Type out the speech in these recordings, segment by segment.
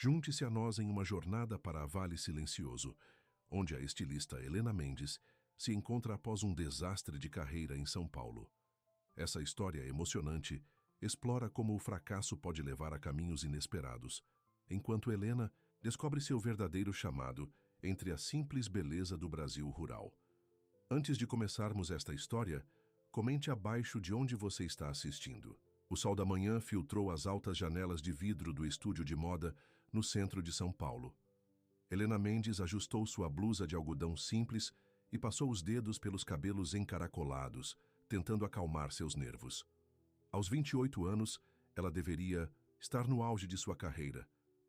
Junte-se a nós em uma jornada para Vale Silencioso, onde a estilista Helena Mendes se encontra após um desastre de carreira em São Paulo. Essa história emocionante explora como o fracasso pode levar a caminhos inesperados, enquanto Helena descobre seu verdadeiro chamado entre a simples beleza do Brasil rural. Antes de começarmos esta história, comente abaixo de onde você está assistindo. O sol da manhã filtrou as altas janelas de vidro do estúdio de moda no centro de São Paulo. Helena Mendes ajustou sua blusa de algodão simples e passou os dedos pelos cabelos encaracolados, tentando acalmar seus nervos. Aos 28 anos, ela deveria estar no auge de sua carreira,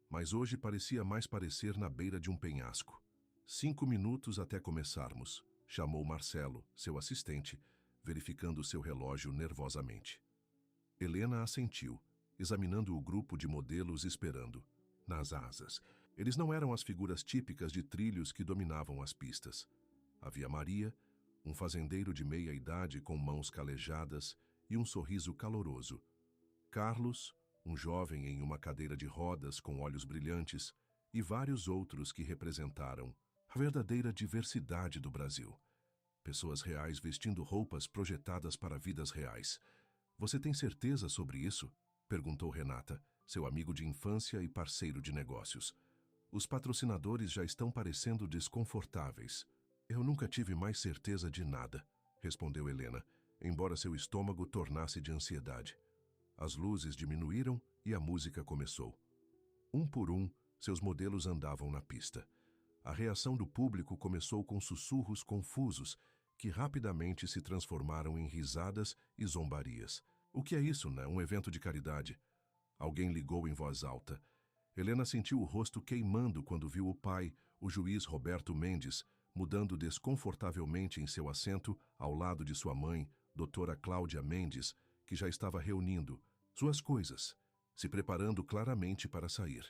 mas hoje parecia mais parecer na beira de um penhasco. 5 minutos até começarmos, chamou Marcelo, seu assistente, verificando seu relógio nervosamente. Helena assentiu, examinando o grupo de modelos esperando. Nas asas, eles não eram as figuras típicas de trilhos que dominavam as pistas. Havia Maria, um fazendeiro de meia-idade com mãos calejadas e um sorriso caloroso. Carlos, um jovem em uma cadeira de rodas com olhos brilhantes, e vários outros que representaram a verdadeira diversidade do Brasil. Pessoas reais vestindo roupas projetadas para vidas reais. Você tem certeza sobre isso? Perguntou Renata, seu amigo de infância e parceiro de negócios. Os patrocinadores já estão parecendo desconfortáveis. Eu nunca tive mais certeza de nada, respondeu Helena, embora seu estômago tornasse de ansiedade. As luzes diminuíram e a música começou. Um por um, seus modelos andavam na pista. A reação do público começou com sussurros confusos, que rapidamente se transformaram em risadas e zombarias. O que é isso, né? Um evento de caridade? Alguém ligou em voz alta. Helena sentiu o rosto queimando quando viu o pai, o juiz Roberto Mendes, mudando desconfortavelmente em seu assento ao lado de sua mãe, doutora Cláudia Mendes, que já estava reunindo suas coisas, se preparando claramente para sair.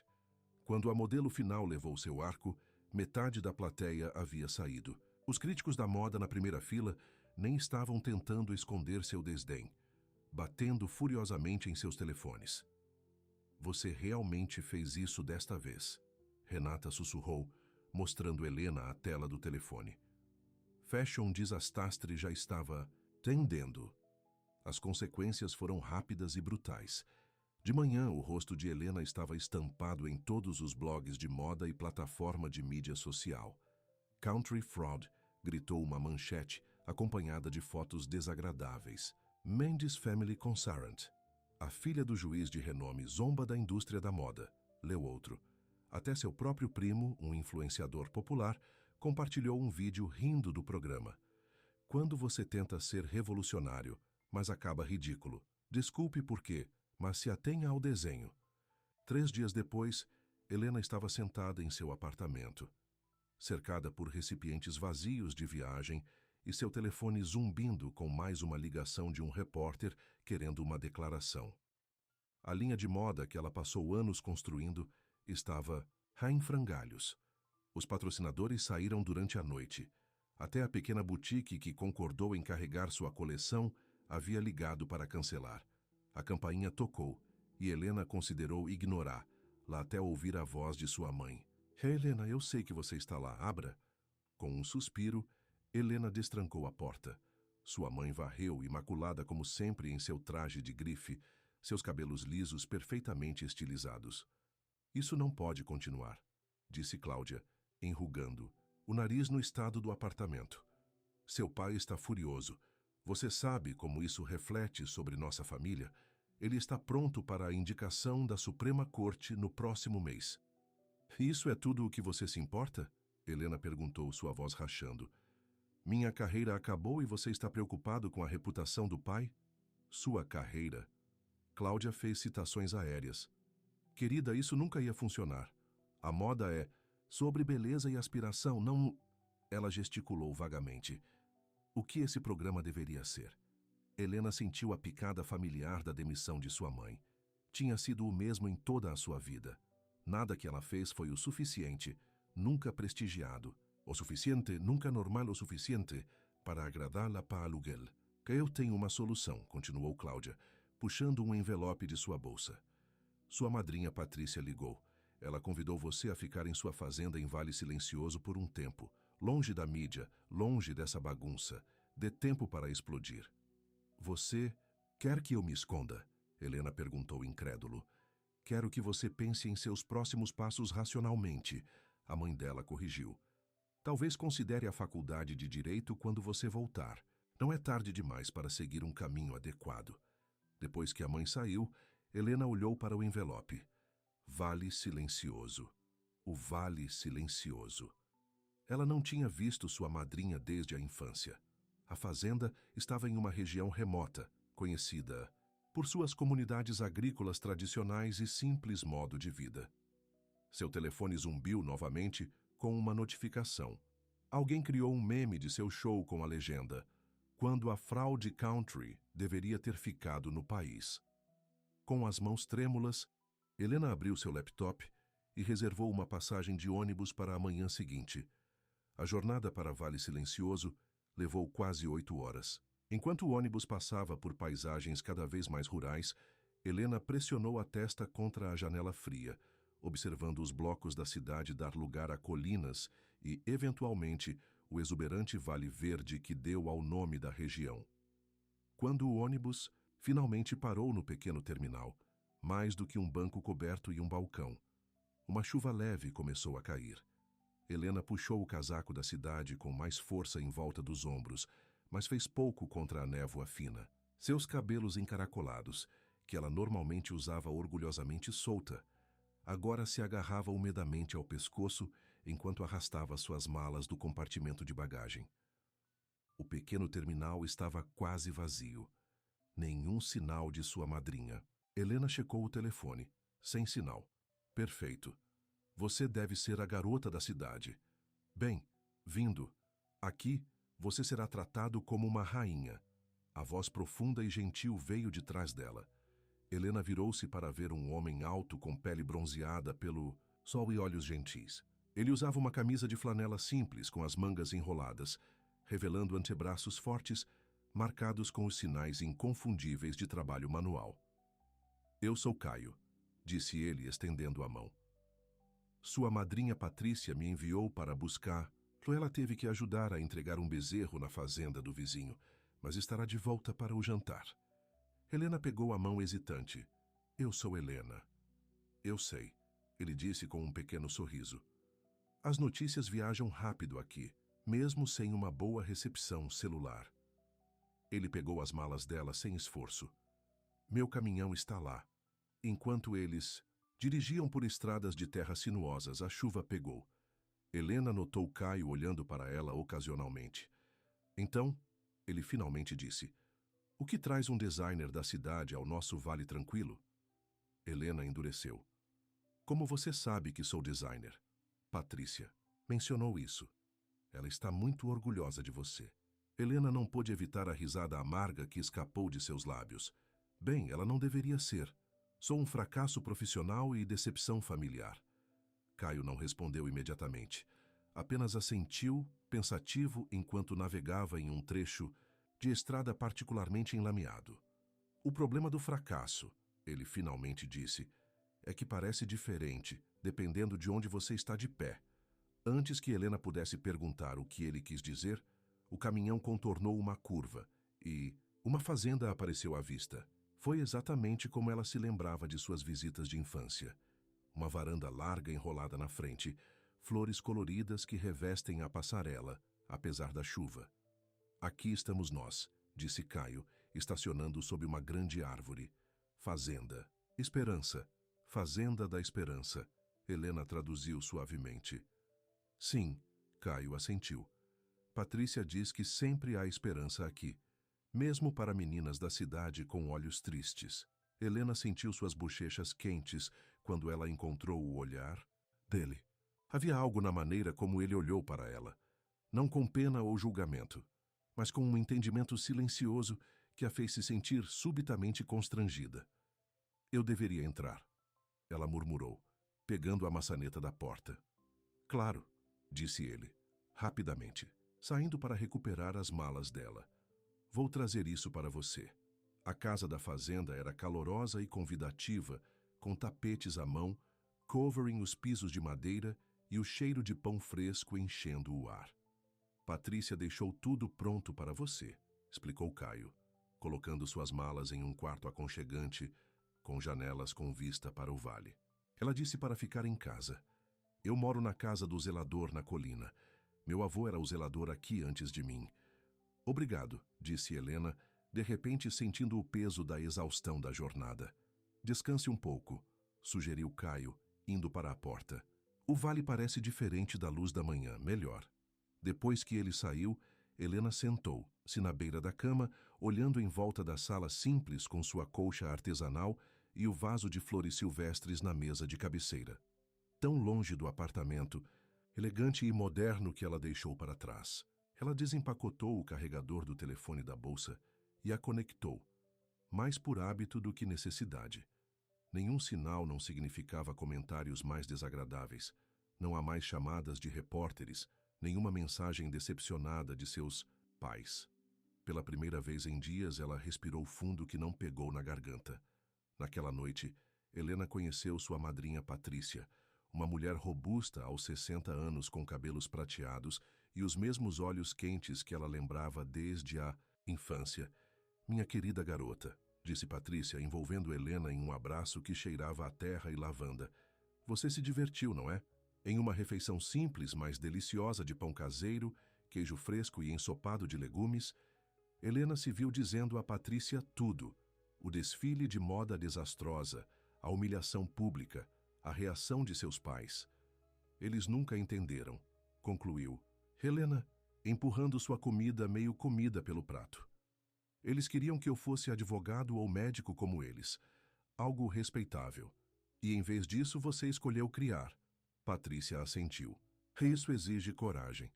Quando a modelo final levou seu arco, metade da plateia havia saído. Os críticos da moda na primeira fila nem estavam tentando esconder seu desdém, batendo furiosamente em seus telefones. Você realmente fez isso desta vez, Renata sussurrou, mostrando Helena a tela do telefone. Fashion Desastre já estava tendendo. As consequências foram rápidas e brutais. De manhã, o rosto de Helena estava estampado em todos os blogs de moda e plataforma de mídia social. Country Fraud, gritou uma manchete, acompanhada de fotos desagradáveis. Mendes Family Concerned. A filha do juiz de renome zomba da indústria da moda, leu outro. Até seu próprio primo, um influenciador popular, compartilhou um vídeo rindo do programa. Quando você tenta ser revolucionário, mas acaba ridículo. Desculpe por quê, mas se atenha ao desenho. 3 dias depois, Helena estava sentada em seu apartamento, cercada por recipientes vazios de viagem e seu telefone zumbindo com mais uma ligação de um repórter querendo uma declaração. A linha de moda que ela passou anos construindo estava em frangalhos. Os patrocinadores saíram durante a noite. Até a pequena boutique que concordou em carregar sua coleção havia ligado para cancelar. A campainha tocou e Helena considerou ignorar, lá até ouvir a voz de sua mãe. Helena, eu sei que você está lá, abra. Com um suspiro, Helena destrancou a porta. Sua mãe varreu, imaculada como sempre em seu traje de grife, seus cabelos lisos perfeitamente estilizados. Isso não pode continuar, disse Cláudia, enrugando, o nariz no estado do apartamento. Seu pai está furioso. Você sabe como isso reflete sobre nossa família? Ele está pronto para a indicação da Suprema Corte no próximo mês. Isso é tudo o que você se importa? Helena perguntou, sua voz rachando. Minha carreira acabou e você está preocupado com a reputação do pai? Sua carreira. Cláudia fez citações aéreas. Querida, isso nunca ia funcionar. A moda é sobre beleza e aspiração, não... Ela gesticulou vagamente. O que esse programa deveria ser? Helena sentiu a picada familiar da demissão de sua mãe. Tinha sido o mesmo em toda a sua vida. Nada que ela fez foi o suficiente, nunca prestigiado. O suficiente, nunca normal o suficiente, para agradá-la para aluguel. Que eu tenho uma solução, continuou Cláudia, puxando um envelope de sua bolsa. Sua madrinha Patrícia ligou. Ela convidou você a ficar em sua fazenda em Vale Silencioso por um tempo, longe da mídia, longe dessa bagunça. Dê tempo para explodir. Você quer que eu me esconda? Helena perguntou incrédulo. Quero que você pense em seus próximos passos racionalmente. A mãe dela corrigiu. Talvez considere a faculdade de Direito quando você voltar. Não é tarde demais para seguir um caminho adequado. Depois que a mãe saiu, Helena olhou para o envelope. Vale Silencioso. O Vale Silencioso. Ela não tinha visto sua madrinha desde a infância. A fazenda estava em uma região remota, conhecida por suas comunidades agrícolas tradicionais e simples modo de vida. Seu telefone zumbiu novamente com uma notificação. Alguém criou um meme de seu show com a legenda: quando a fraude country deveria ter ficado no país. Com as mãos trêmulas, Helena abriu seu laptop e reservou uma passagem de ônibus para a manhã seguinte. A jornada para Vale Silencioso levou quase 8 horas. Enquanto o ônibus passava por paisagens cada vez mais rurais, Helena pressionou a testa contra a janela fria, observando os blocos da cidade dar lugar a colinas e, eventualmente, o exuberante vale verde que deu ao nome da região. Quando o ônibus finalmente parou no pequeno terminal, mais do que um banco coberto e um balcão, uma chuva leve começou a cair. Helena puxou o casaco da cidade com mais força em volta dos ombros, mas fez pouco contra a névoa fina. Seus cabelos encaracolados, que ela normalmente usava orgulhosamente solta, agora se agarrava umedamente ao pescoço enquanto arrastava suas malas do compartimento de bagagem. O pequeno terminal estava quase vazio. Nenhum sinal de sua madrinha. Helena checou o telefone. Sem sinal. Perfeito. Você deve ser a garota da cidade. Bem, vindo. Aqui, você será tratado como uma rainha. A voz profunda e gentil veio de trás dela. Helena virou-se para ver um homem alto com pele bronzeada pelo sol e olhos gentis. Ele usava uma camisa de flanela simples com as mangas enroladas, revelando antebraços fortes, marcados com os sinais inconfundíveis de trabalho manual. Eu sou Caio, disse ele estendendo a mão. Sua madrinha Patrícia me enviou para buscar. Ela teve que ajudar a entregar um bezerro na fazenda do vizinho, mas estará de volta para o jantar. Helena pegou a mão hesitante. Eu sou Helena. Eu sei, ele disse com um pequeno sorriso. As notícias viajam rápido aqui, mesmo sem uma boa recepção celular. Ele pegou as malas dela sem esforço. Meu caminhão está lá. Enquanto eles dirigiam por estradas de terra sinuosas, a chuva pegou. Helena notou Caio olhando para ela ocasionalmente. Então, ele finalmente disse: O que traz um designer da cidade ao nosso Vale Tranquilo? Helena endureceu. Como você sabe que sou designer? Patrícia mencionou isso. Ela está muito orgulhosa de você. Helena não pôde evitar a risada amarga que escapou de seus lábios. Bem, ela não deveria ser. Sou um fracasso profissional e decepção familiar. Caio não respondeu imediatamente. Apenas assentiu, pensativo, enquanto navegava em um trecho de estrada particularmente enlameado. O problema do fracasso, ele finalmente disse, é que parece diferente, dependendo de onde você está de pé. Antes que Helena pudesse perguntar o que ele quis dizer, o caminhão contornou uma curva e uma fazenda apareceu à vista. Foi exatamente como ela se lembrava de suas visitas de infância. Uma varanda larga enrolada na frente, flores coloridas que revestem a passarela, apesar da chuva. Aqui estamos nós, disse Caio, estacionando sob uma grande árvore. Fazenda. Esperança. Fazenda da Esperança. Helena traduziu suavemente. Sim, Caio assentiu. Patrícia diz que sempre há esperança aqui, mesmo para meninas da cidade com olhos tristes. Helena sentiu suas bochechas quentes quando ela encontrou o olhar dele. Havia algo na maneira como ele olhou para ela, não com pena ou julgamento, mas com um entendimento silencioso que a fez se sentir subitamente constrangida. Eu deveria entrar, ela murmurou, pegando a maçaneta da porta. Claro, disse ele, rapidamente, saindo para recuperar as malas dela. Vou trazer isso para você. A casa da fazenda era calorosa e convidativa, com tapetes à mão, covering os pisos de madeira e o cheiro de pão fresco enchendo o ar. Patrícia deixou tudo pronto para você, explicou Caio, colocando suas malas em um quarto aconchegante, com janelas com vista para o vale. Ela disse para ficar em casa. Eu moro na casa do zelador na colina. Meu avô era o zelador aqui antes de mim. Obrigado, disse Helena, de repente sentindo o peso da exaustão da jornada. Descanse um pouco, sugeriu Caio, indo para a porta. O vale parece diferente da luz da manhã, melhor. Depois que ele saiu, Helena sentou-se na beira da cama, olhando em volta da sala simples com sua colcha artesanal e o vaso de flores silvestres na mesa de cabeceira. Tão longe do apartamento, elegante e moderno que ela deixou para trás. Ela desempacotou o carregador do telefone da bolsa e a conectou, mais por hábito do que necessidade. Nenhum sinal não significava comentários mais desagradáveis. Não há mais chamadas de repórteres, nenhuma mensagem decepcionada de seus pais. Pela primeira vez em dias, ela respirou fundo que não pegou na garganta. Naquela noite, Helena conheceu sua madrinha Patrícia, uma mulher robusta aos 60 anos com cabelos prateados e os mesmos olhos quentes que ela lembrava desde a infância. Minha querida garota, disse Patrícia, envolvendo Helena em um abraço que cheirava a terra e lavanda. Você se divertiu, não é? Em uma refeição simples, mas deliciosa de pão caseiro, queijo fresco e ensopado de legumes, Helena se viu dizendo a Patrícia tudo. O desfile de moda desastrosa, a humilhação pública, a reação de seus pais. Eles nunca entenderam, concluiu Helena, empurrando sua comida meio comida pelo prato. Eles queriam que eu fosse advogado ou médico como eles, algo respeitável. E em vez disso você escolheu criar. Patrícia assentiu. Isso exige coragem.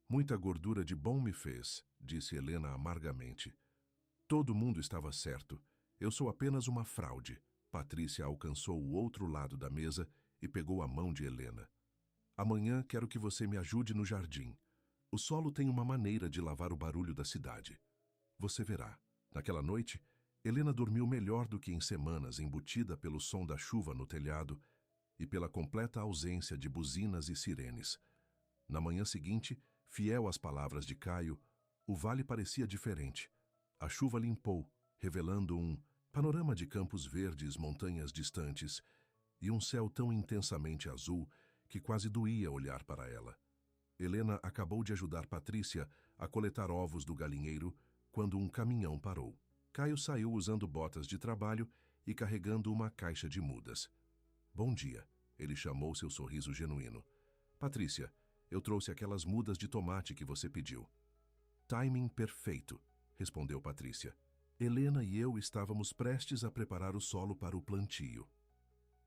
Muita gordura de bom me fez, disse Helena amargamente. Todo mundo estava certo. Eu sou apenas uma fraude. Patrícia alcançou o outro lado da mesa e pegou a mão de Helena. Amanhã quero que você me ajude no jardim. O solo tem uma maneira de lavar o barulho da cidade. Você verá. Naquela noite, Helena dormiu melhor do que em semanas, embutida pelo som da chuva no telhado e pela completa ausência de buzinas e sirenes. Na manhã seguinte, fiel às palavras de Caio, o vale parecia diferente. A chuva limpou, revelando um panorama de campos verdes, montanhas distantes e um céu tão intensamente azul que quase doía olhar para ela. Helena acabou de ajudar Patrícia a coletar ovos do galinheiro quando um caminhão parou. Caio saiu usando botas de trabalho e carregando uma caixa de mudas. Bom dia, ele chamou seu sorriso genuíno. Patrícia, eu trouxe aquelas mudas de tomate que você pediu. Timing perfeito, respondeu Patrícia. Helena e eu estávamos prestes a preparar o solo para o plantio.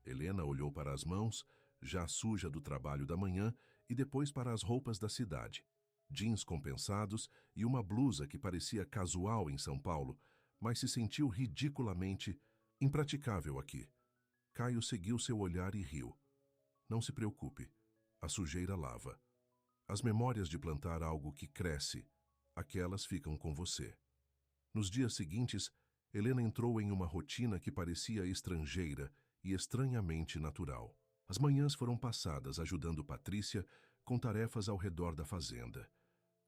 Helena olhou para as mãos, já suja do trabalho da manhã, e depois para as roupas da cidade. Jeans compensados e uma blusa que parecia casual em São Paulo, mas se sentiu ridiculamente impraticável aqui. Caio seguiu seu olhar e riu. Não se preocupe, a sujeira lava. As memórias de plantar algo que cresce, aquelas ficam com você. Nos dias seguintes, Helena entrou em uma rotina que parecia estrangeira e estranhamente natural. As manhãs foram passadas ajudando Patrícia com tarefas ao redor da fazenda,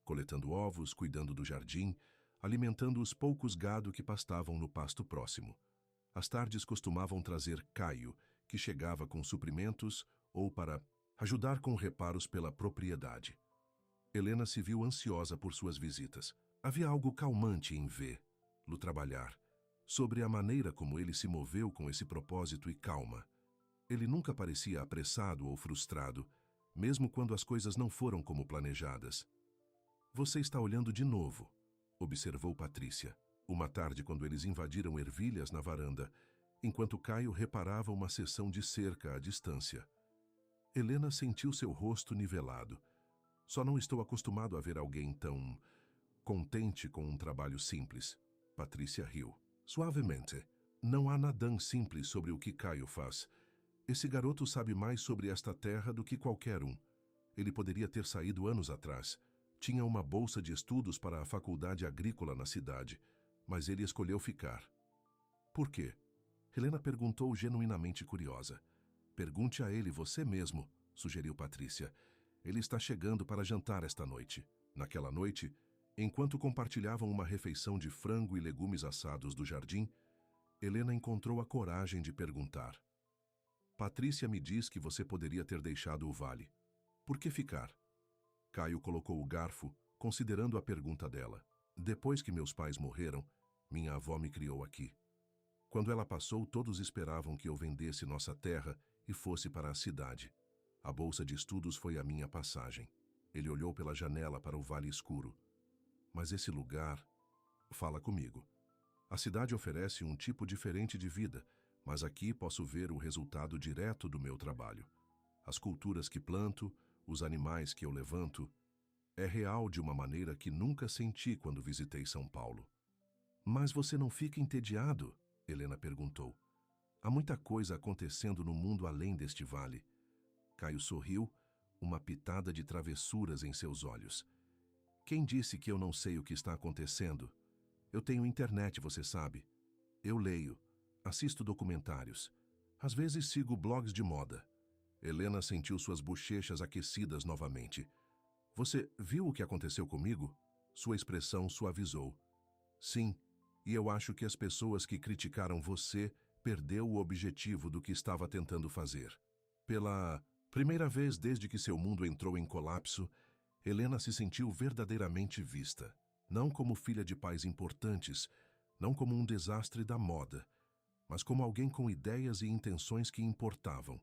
coletando ovos, cuidando do jardim, alimentando os poucos gado que pastavam no pasto próximo. As tardes costumavam trazer Caio, que chegava com suprimentos ou para ajudar com reparos pela propriedade. Helena se viu ansiosa por suas visitas. Havia algo calmante em vê-lo trabalhar, sobre a maneira como ele se moveu com esse propósito e calma. Ele nunca parecia apressado ou frustrado, mesmo quando as coisas não foram como planejadas. Você está olhando de novo, observou Patrícia, uma tarde quando eles invadiram ervilhas na varanda, enquanto Caio reparava uma seção de cerca à distância. Helena sentiu seu rosto nivelado. Só não estou acostumado a ver alguém tão contente com um trabalho simples. Patrícia riu. Suavemente. Não há nada simples sobre o que Caio faz. Esse garoto sabe mais sobre esta terra do que qualquer um. Ele poderia ter saído anos atrás. Tinha uma bolsa de estudos para a faculdade agrícola na cidade, mas ele escolheu ficar. Por quê? Helena perguntou genuinamente curiosa. Pergunte a ele você mesmo, sugeriu Patrícia. Ele está chegando para jantar esta noite. Naquela noite, enquanto compartilhavam uma refeição de frango e legumes assados do jardim, Helena encontrou a coragem de perguntar. Patrícia me diz que você poderia ter deixado o vale. Por que ficar? Caio colocou o garfo, considerando a pergunta dela. Depois que meus pais morreram, minha avó me criou aqui. Quando ela passou, todos esperavam que eu vendesse nossa terra e fosse para a cidade. A bolsa de estudos foi a minha passagem. Ele olhou pela janela para o vale escuro. Mas esse lugar... Fala comigo. A cidade oferece um tipo diferente de vida, mas aqui posso ver o resultado direto do meu trabalho. As culturas que planto, os animais que eu levanto, é real de uma maneira que nunca senti quando visitei São Paulo. Mas você não fica entediado? Helena perguntou. Há muita coisa acontecendo no mundo além deste vale. Caio sorriu, uma pitada de travessuras em seus olhos. Quem disse que eu não sei o que está acontecendo? Eu tenho internet, você sabe. Eu leio, assisto documentários. Às vezes sigo blogs de moda. Helena sentiu suas bochechas aquecidas novamente. Você viu o que aconteceu comigo? Sua expressão suavizou. Sim, e eu acho que as pessoas que criticaram você perdeu o objetivo do que estava tentando fazer. Pela primeira vez desde que seu mundo entrou em colapso, Helena se sentiu verdadeiramente vista. Não como filha de pais importantes, não como um desastre da moda, mas como alguém com ideias e intenções que importavam.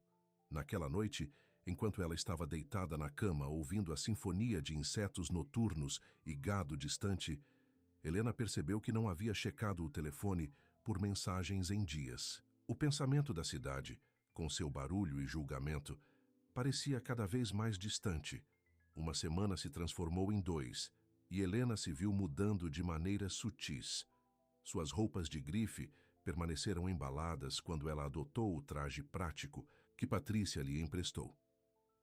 Naquela noite, enquanto ela estava deitada na cama ouvindo a sinfonia de insetos noturnos e gado distante, Helena percebeu que não havia checado o telefone por mensagens em dias. O pensamento da cidade, com seu barulho e julgamento, parecia cada vez mais distante. Uma semana se transformou em 2, e Helena se viu mudando de maneiras sutis. Suas roupas de grife permaneceram embaladas quando ela adotou o traje prático que Patrícia lhe emprestou.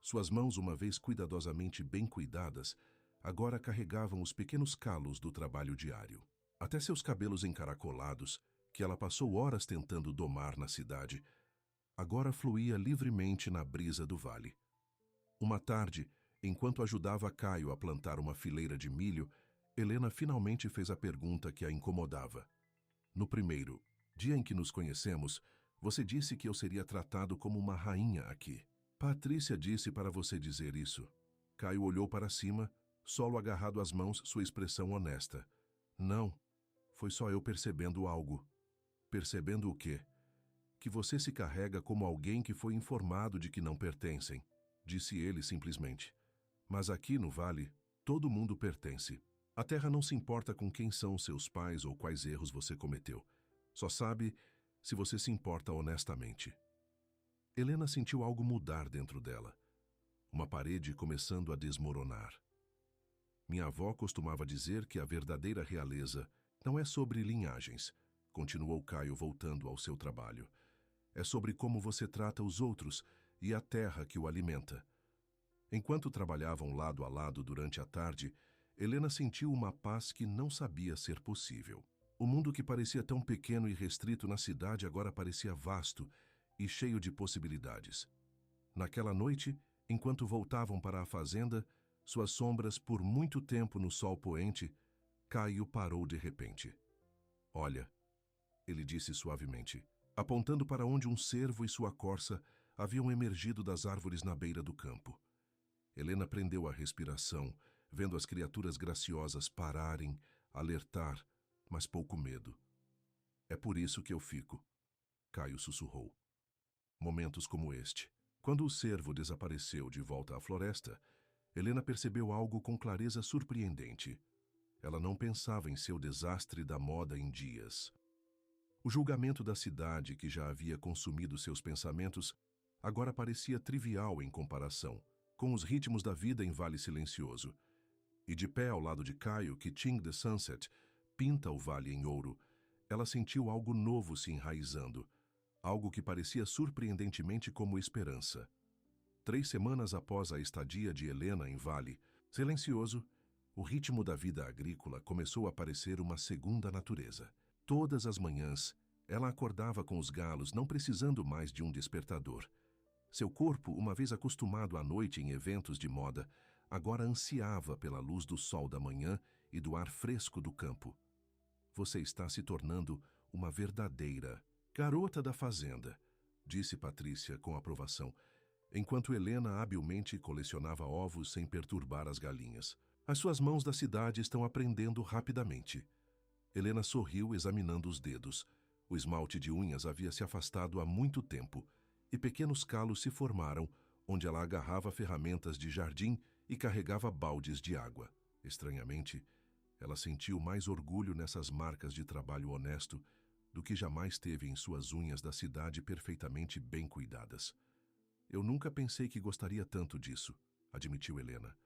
Suas mãos, uma vez cuidadosamente bem cuidadas, agora carregavam os pequenos calos do trabalho diário. Até seus cabelos encaracolados, que ela passou horas tentando domar na cidade, agora fluía livremente na brisa do vale. Uma tarde, enquanto ajudava Caio a plantar uma fileira de milho, Helena finalmente fez a pergunta que a incomodava. No primeiro dia em que nos conhecemos, você disse que eu seria tratado como uma rainha aqui. Patrícia disse para você dizer isso. Caio olhou para cima, solo agarrado às mãos, sua expressão honesta. Não, foi só eu percebendo algo. Percebendo o quê? Que você se carrega como alguém que foi informado de que não pertencem, disse ele simplesmente. Mas aqui no vale, todo mundo pertence. A terra não se importa com quem são seus pais ou quais erros você cometeu. Só sabe se você se importa honestamente. Helena sentiu algo mudar dentro dela. Uma parede começando a desmoronar. Minha avó costumava dizer que a verdadeira realeza não é sobre linhagens, continuou Caio voltando ao seu trabalho. É sobre como você trata os outros e a terra que o alimenta. Enquanto trabalhavam lado a lado durante a tarde, Helena sentiu uma paz que não sabia ser possível. O mundo que parecia tão pequeno e restrito na cidade agora parecia vasto e cheio de possibilidades. Naquela noite, enquanto voltavam para a fazenda, suas sombras por muito tempo no sol poente, Caio parou de repente. Olha, ele disse suavemente, apontando para onde um cervo e sua corça haviam emergido das árvores na beira do campo. Helena prendeu a respiração, vendo as criaturas graciosas pararem, alertar, mas pouco medo. É por isso que eu fico, Caio sussurrou. Momentos como este. Quando o cervo desapareceu de volta à floresta, Helena percebeu algo com clareza surpreendente. Ela não pensava em seu desastre da moda em dias. O julgamento da cidade, que já havia consumido seus pensamentos, agora parecia trivial em comparação com os ritmos da vida em Vale Silencioso. E de pé ao lado de Caio, que King the Sunset pinta o vale em ouro, ela sentiu algo novo se enraizando, algo que parecia surpreendentemente como esperança. 3 semanas após a estadia de Helena em Vale Silencioso, o ritmo da vida agrícola começou a parecer uma segunda natureza. Todas as manhãs, ela acordava com os galos, não precisando mais de um despertador. Seu corpo, uma vez acostumado à noite em eventos de moda, agora ansiava pela luz do sol da manhã e do ar fresco do campo. Você está se tornando uma verdadeira garota da fazenda, disse Patrícia com aprovação, enquanto Helena habilmente colecionava ovos sem perturbar as galinhas. As suas mãos da cidade estão aprendendo rapidamente. Helena sorriu examinando os dedos. O esmalte de unhas havia se afastado há muito tempo, e pequenos calos se formaram onde ela agarrava ferramentas de jardim e carregava baldes de água. Estranhamente, ela sentiu mais orgulho nessas marcas de trabalho honesto do que jamais teve em suas unhas da cidade perfeitamente bem cuidadas. Eu nunca pensei que gostaria tanto disso, admitiu Helena.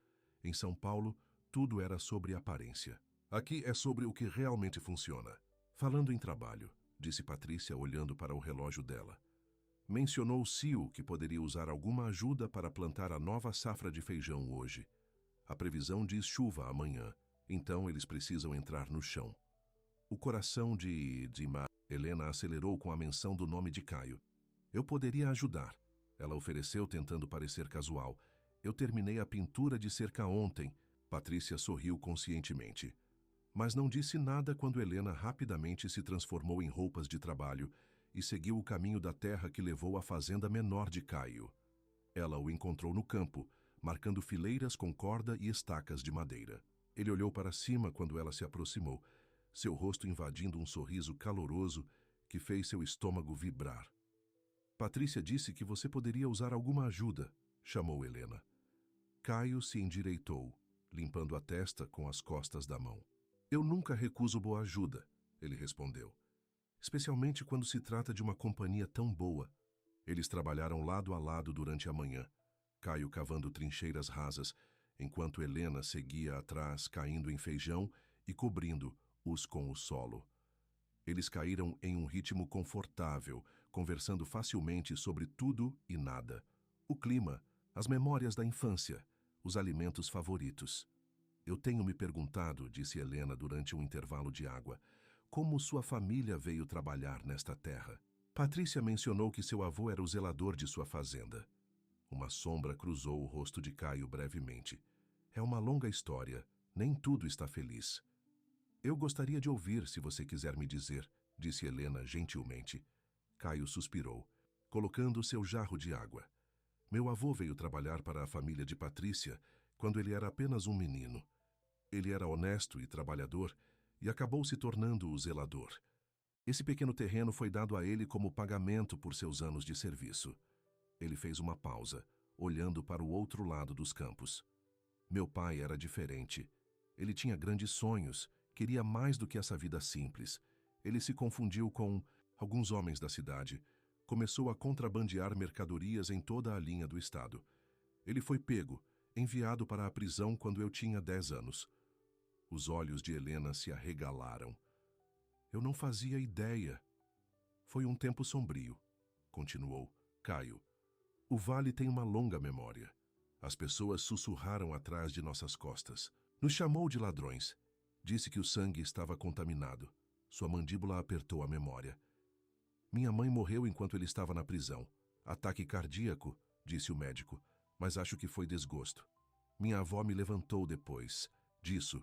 Em São Paulo, tudo era sobre aparência. Aqui é sobre o que realmente funciona. Falando em trabalho, disse Patrícia olhando para o relógio dela. Mencionou Sil que poderia usar alguma ajuda para plantar a nova safra de feijão hoje. A previsão diz chuva amanhã, então eles precisam entrar no chão. O coração de Helena acelerou com a menção do nome de Caio. Eu poderia ajudar. Ela ofereceu tentando parecer casual. Eu terminei a pintura de cerca ontem. Patrícia sorriu conscientemente. Mas não disse nada quando Helena rapidamente se transformou em roupas de trabalho e seguiu o caminho da terra que levou à fazenda menor de Caio. Ela o encontrou no campo, marcando fileiras com corda e estacas de madeira. Ele olhou para cima quando ela se aproximou, seu rosto invadindo um sorriso caloroso que fez seu estômago vibrar. Patrícia disse que você poderia usar alguma ajuda, chamou Helena. Caio se endireitou, limpando a testa com as costas da mão. Eu nunca recuso boa ajuda, ele respondeu. Especialmente quando se trata de uma companhia tão boa. Eles trabalharam lado a lado durante a manhã, Caio cavando trincheiras rasas, enquanto Helena seguia atrás, caindo em feijão e cobrindo-os com o solo. Eles caíram em um ritmo confortável, conversando facilmente sobre tudo e nada. O clima, as memórias da infância, os alimentos favoritos. Eu tenho me perguntado, disse Helena durante um intervalo de água, como sua família veio trabalhar nesta terra. Patrícia mencionou que seu avô era o zelador de sua fazenda. Uma sombra cruzou o rosto de Caio brevemente. É uma longa história, nem tudo está feliz. Eu gostaria de ouvir se você quiser me dizer, disse Helena gentilmente. Caio suspirou, colocando seu jarro de água. Meu avô veio trabalhar para a família de Patrícia quando ele era apenas um menino. Ele era honesto e trabalhador e acabou se tornando o zelador. Esse pequeno terreno foi dado a ele como pagamento por seus anos de serviço. Ele fez uma pausa, olhando para o outro lado dos campos. Meu pai era diferente. Ele tinha grandes sonhos, queria mais do que essa vida simples. Ele se confundiu com alguns homens da cidade. Começou a contrabandear mercadorias em toda a linha do estado. Ele foi pego, enviado para a prisão quando eu tinha 10 anos. Os olhos de Helena se arregalaram. Eu não fazia ideia. Foi um tempo sombrio, continuou Caio. O vale tem uma longa memória. As pessoas sussurraram atrás de nossas costas. Nos chamou de ladrões. Disse que o sangue estava contaminado. Sua mandíbula apertou a memória. Minha mãe morreu enquanto ele estava na prisão. Ataque cardíaco, disse o médico, mas acho que foi desgosto. Minha avó me levantou depois disso.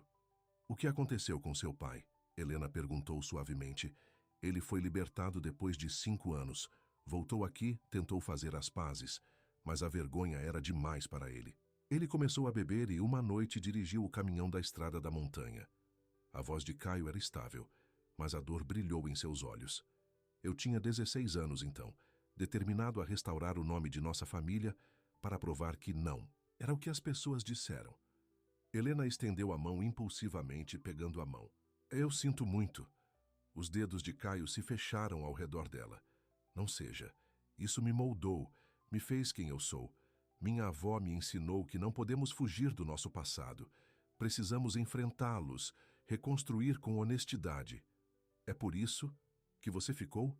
O que aconteceu com seu pai? Helena perguntou suavemente. Ele foi libertado depois de 5 anos. Voltou aqui, tentou fazer as pazes, mas a vergonha era demais para ele. Ele começou a beber e uma noite dirigiu o caminhão da estrada da montanha. A voz de Caio era estável, mas a dor brilhou em seus olhos. Eu tinha 16 anos então, determinado a restaurar o nome de nossa família para provar que não. Era o que as pessoas disseram. Helena estendeu a mão impulsivamente, pegando a mão. Eu sinto muito. Os dedos de Caio se fecharam ao redor dela. Não seja. Isso me moldou, me fez quem eu sou. Minha avó me ensinou que não podemos fugir do nosso passado. Precisamos enfrentá-los, reconstruir com honestidade. É por isso que você ficou?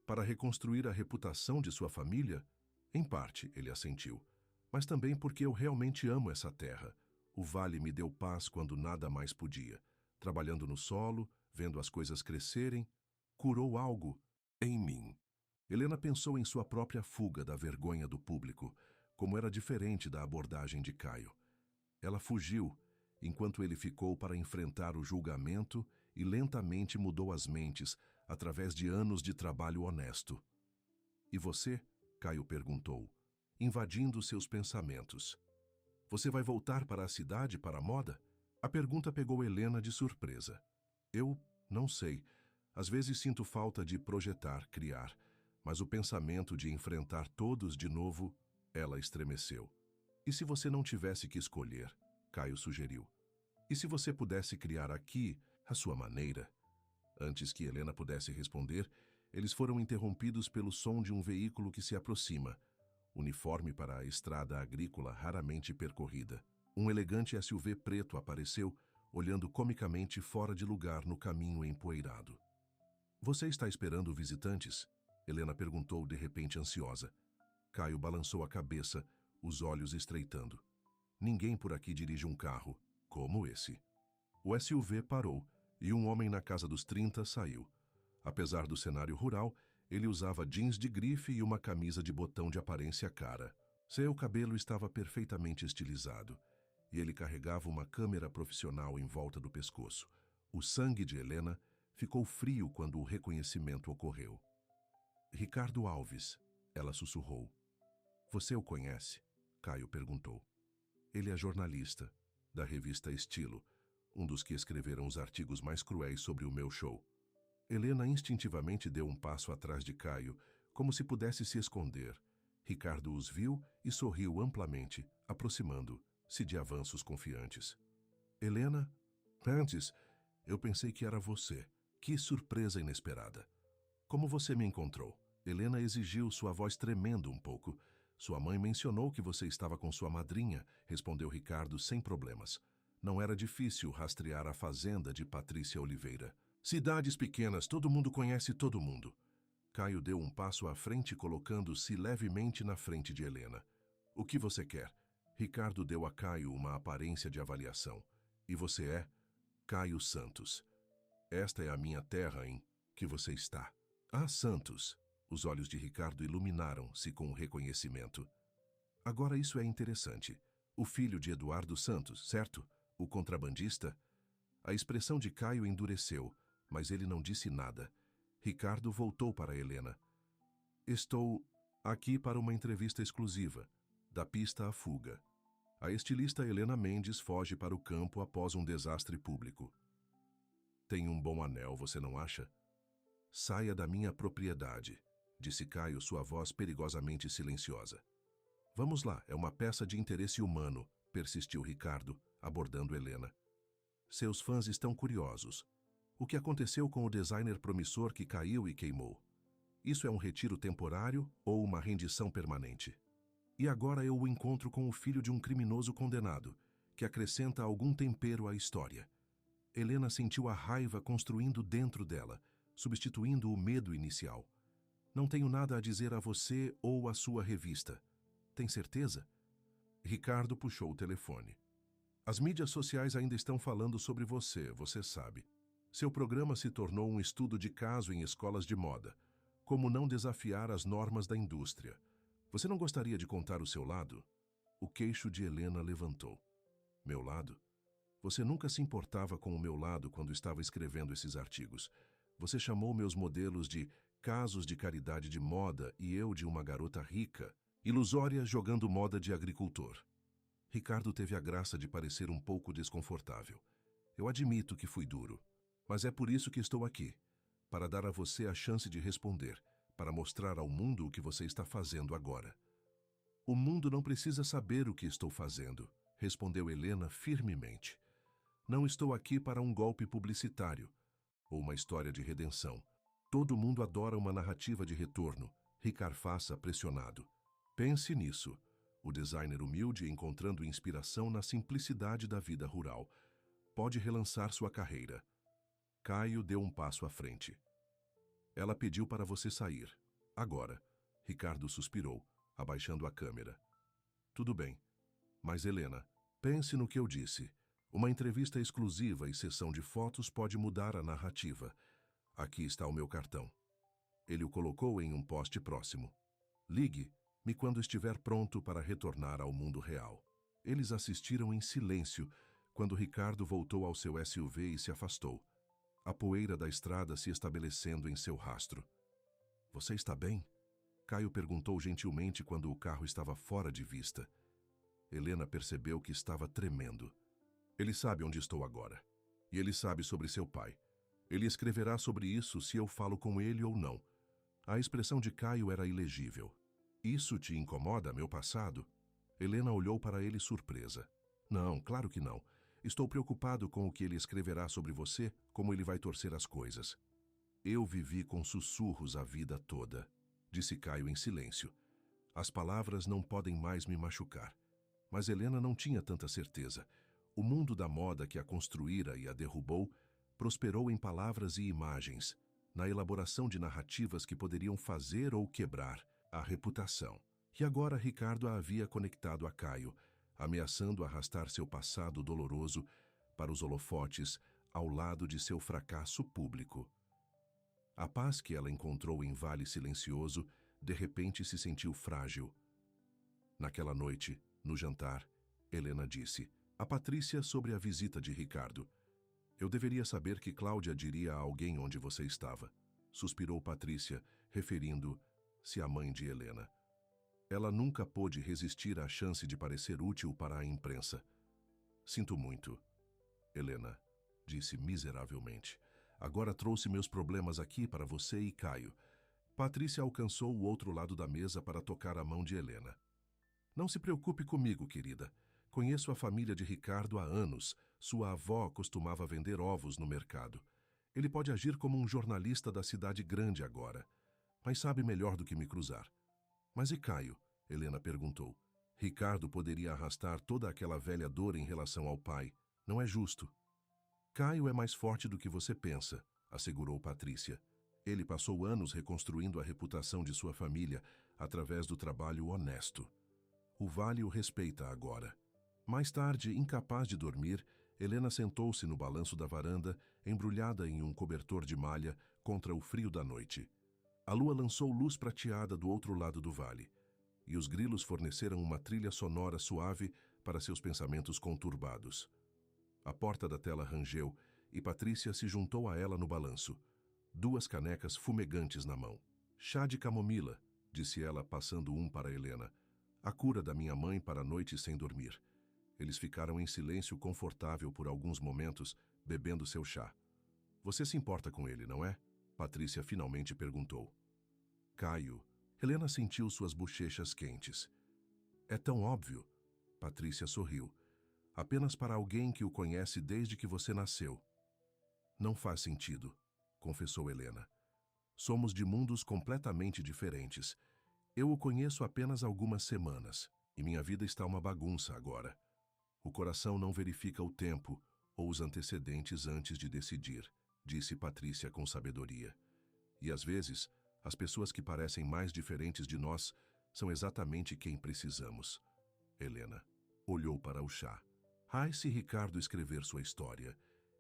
Para reconstruir a reputação de sua família? Em parte, ele assentiu. Mas também porque eu realmente amo essa terra. O vale me deu paz quando nada mais podia. Trabalhando no solo, vendo as coisas crescerem, curou algo em mim. Helena pensou em sua própria fuga da vergonha do público, como era diferente da abordagem de Caio. Ela fugiu, enquanto ele ficou para enfrentar o julgamento e lentamente mudou as mentes através de anos de trabalho honesto. E você? Caio perguntou, invadindo seus pensamentos. Você vai voltar para a cidade para a moda? A pergunta pegou Helena de surpresa. Eu não sei. Às vezes sinto falta de projetar, criar, mas o pensamento de enfrentar todos de novo, ela estremeceu. E se você não tivesse que escolher? Caio sugeriu. E se você pudesse criar aqui, à sua maneira? Antes que Helena pudesse responder, eles foram interrompidos pelo som de um veículo que se aproxima, uniforme para a estrada agrícola raramente percorrida. Um elegante SUV preto apareceu, olhando comicamente fora de lugar no caminho empoeirado. Você está esperando visitantes? Helena perguntou de repente ansiosa. Caio balançou a cabeça, os olhos estreitando. Ninguém por aqui dirige um carro, como esse. O SUV parou e um homem na casa dos 30 saiu. Apesar do cenário rural, ele usava jeans de grife e uma camisa de botão de aparência cara. Seu cabelo estava perfeitamente estilizado e ele carregava uma câmera profissional em volta do pescoço. O sangue de Helena ficou frio quando o reconhecimento ocorreu. Ricardo Alves, ela sussurrou. Você o conhece? Caio perguntou. Ele é jornalista, da revista Estilo, um dos que escreveram os artigos mais cruéis sobre o meu show. Helena instintivamente deu um passo atrás de Caio, como se pudesse se esconder. Ricardo os viu e sorriu amplamente, aproximando-se de avanços confiantes. Helena? Antes, eu pensei que era você. Que surpresa inesperada. Como você me encontrou? Helena exigiu, sua voz tremendo um pouco. Sua mãe mencionou que você estava com sua madrinha, respondeu Ricardo sem problemas. Não era difícil rastrear a fazenda de Patrícia Oliveira. Cidades pequenas, todo mundo conhece todo mundo. Caio deu um passo à frente, colocando-se levemente na frente de Helena. O que você quer? Ricardo deu a Caio uma aparência de avaliação. E você é? Caio Santos. Esta é a minha terra em que você está. Ah, Santos. Os olhos de Ricardo iluminaram-se com reconhecimento. Agora isso é interessante. O filho de Eduardo Santos, certo? O contrabandista? A expressão de Caio endureceu, mas ele não disse nada. Ricardo voltou para Helena. Estou aqui para uma entrevista exclusiva, da pista à fuga. A estilista Helena Mendes foge para o campo após um desastre público. Tem um bom anel, você não acha? Saia da minha propriedade, disse Caio, sua voz perigosamente silenciosa. Vamos lá, é uma peça de interesse humano, persistiu Ricardo, abordando Helena. Seus fãs estão curiosos. O que aconteceu com o designer promissor que caiu e queimou? Isso é um retiro temporário ou uma rendição permanente? E agora eu o encontro com o filho de um criminoso condenado, que acrescenta algum tempero à história. Helena sentiu a raiva construindo dentro dela, substituindo o medo inicial. Não tenho nada a dizer a você ou à sua revista. Tem certeza? Ricardo puxou o telefone. As mídias sociais ainda estão falando sobre você, você sabe. Seu programa se tornou um estudo de caso em escolas de moda. Como não desafiar as normas da indústria. Você não gostaria de contar o seu lado? O queixo de Helena levantou. Meu lado? Você nunca se importava com o meu lado quando estava escrevendo esses artigos. Você chamou meus modelos de casos de caridade de moda e eu de uma garota rica, ilusória jogando moda de agricultor. Ricardo teve a graça de parecer um pouco desconfortável. Eu admito que fui duro, mas é por isso que estou aqui, para dar a você a chance de responder, para mostrar ao mundo o que você está fazendo agora. O mundo não precisa saber o que estou fazendo, respondeu Helena firmemente. Não estou aqui para um golpe publicitário ou uma história de redenção. Todo mundo adora uma narrativa de retorno. Ricardo faça pressionado. Pense nisso. O designer humilde encontrando inspiração na simplicidade da vida rural. Pode relançar sua carreira. Caio deu um passo à frente. Ela pediu para você sair. Agora. Ricardo suspirou, abaixando a câmera. Tudo bem. Mas, Helena, pense no que eu disse. Uma entrevista exclusiva e sessão de fotos pode mudar a narrativa. Aqui está o meu cartão. Ele o colocou em um poste próximo. Ligue-me quando estiver pronto para retornar ao mundo real. Eles assistiram em silêncio quando Ricardo voltou ao seu SUV e se afastou, a poeira da estrada se estabelecendo em seu rastro. Você está bem? Caio perguntou gentilmente quando o carro estava fora de vista. Helena percebeu que estava tremendo. Ele sabe onde estou agora. E ele sabe sobre seu pai. Ele escreverá sobre isso se eu falo com ele ou não. A expressão de Caio era ilegível. Isso te incomoda, meu passado? Helena olhou para ele surpresa. Não, claro que não. Estou preocupado com o que ele escreverá sobre você, como ele vai torcer as coisas. Eu vivi com sussurros a vida toda, disse Caio em silêncio. As palavras não podem mais me machucar. Mas Helena não tinha tanta certeza. O mundo da moda que a construíra e a derrubou prosperou em palavras e imagens, na elaboração de narrativas que poderiam fazer ou quebrar a reputação. E agora Ricardo a havia conectado a Caio, ameaçando arrastar seu passado doloroso para os holofotes ao lado de seu fracasso público. A paz que ela encontrou em Vale Silencioso de repente se sentiu frágil. Naquela noite, no jantar, Helena disse a Patrícia sobre a visita de Ricardo. Eu deveria saber que Cláudia diria a alguém onde você estava, suspirou Patrícia, referindo-se à mãe de Helena. Ela nunca pôde resistir à chance de parecer útil para a imprensa. Sinto muito, Helena, disse miseravelmente. Agora trouxe meus problemas aqui para você e Caio. Patrícia alcançou o outro lado da mesa para tocar a mão de Helena. Não se preocupe comigo, querida. Conheço a família de Ricardo há anos. Sua avó costumava vender ovos no mercado. Ele pode agir como um jornalista da cidade grande agora, mas sabe melhor do que me cruzar. Mas e Caio? Helena perguntou. Ricardo poderia arrastar toda aquela velha dor em relação ao pai. Não é justo. Caio é mais forte do que você pensa, assegurou Patrícia. Ele passou anos reconstruindo a reputação de sua família através do trabalho honesto. O Vale o respeita agora. Mais tarde, incapaz de dormir, Helena sentou-se no balanço da varanda, embrulhada em um cobertor de malha, contra o frio da noite. A lua lançou luz prateada do outro lado do vale, e os grilos forneceram uma trilha sonora suave para seus pensamentos conturbados. A porta da tela rangeu e Patrícia se juntou a ela no balanço, 2 canecas fumegantes na mão. Chá de camomila, disse ela, passando um para Helena. A cura da minha mãe para a noite sem dormir. Eles ficaram em silêncio confortável por alguns momentos, bebendo seu chá. Você se importa com ele, não é? Patrícia finalmente perguntou. Caio. Helena sentiu suas bochechas quentes. É tão óbvio. Patrícia sorriu. Apenas para alguém que o conhece desde que você nasceu. Não faz sentido, confessou Helena. Somos de mundos completamente diferentes. Eu o conheço apenas algumas semanas, e minha vida está uma bagunça agora. O coração não verifica o tempo ou os antecedentes antes de decidir, disse Patrícia com sabedoria. E às vezes, as pessoas que parecem mais diferentes de nós são exatamente quem precisamos. Helena olhou para o chá. Ai, se Ricardo escrever sua história,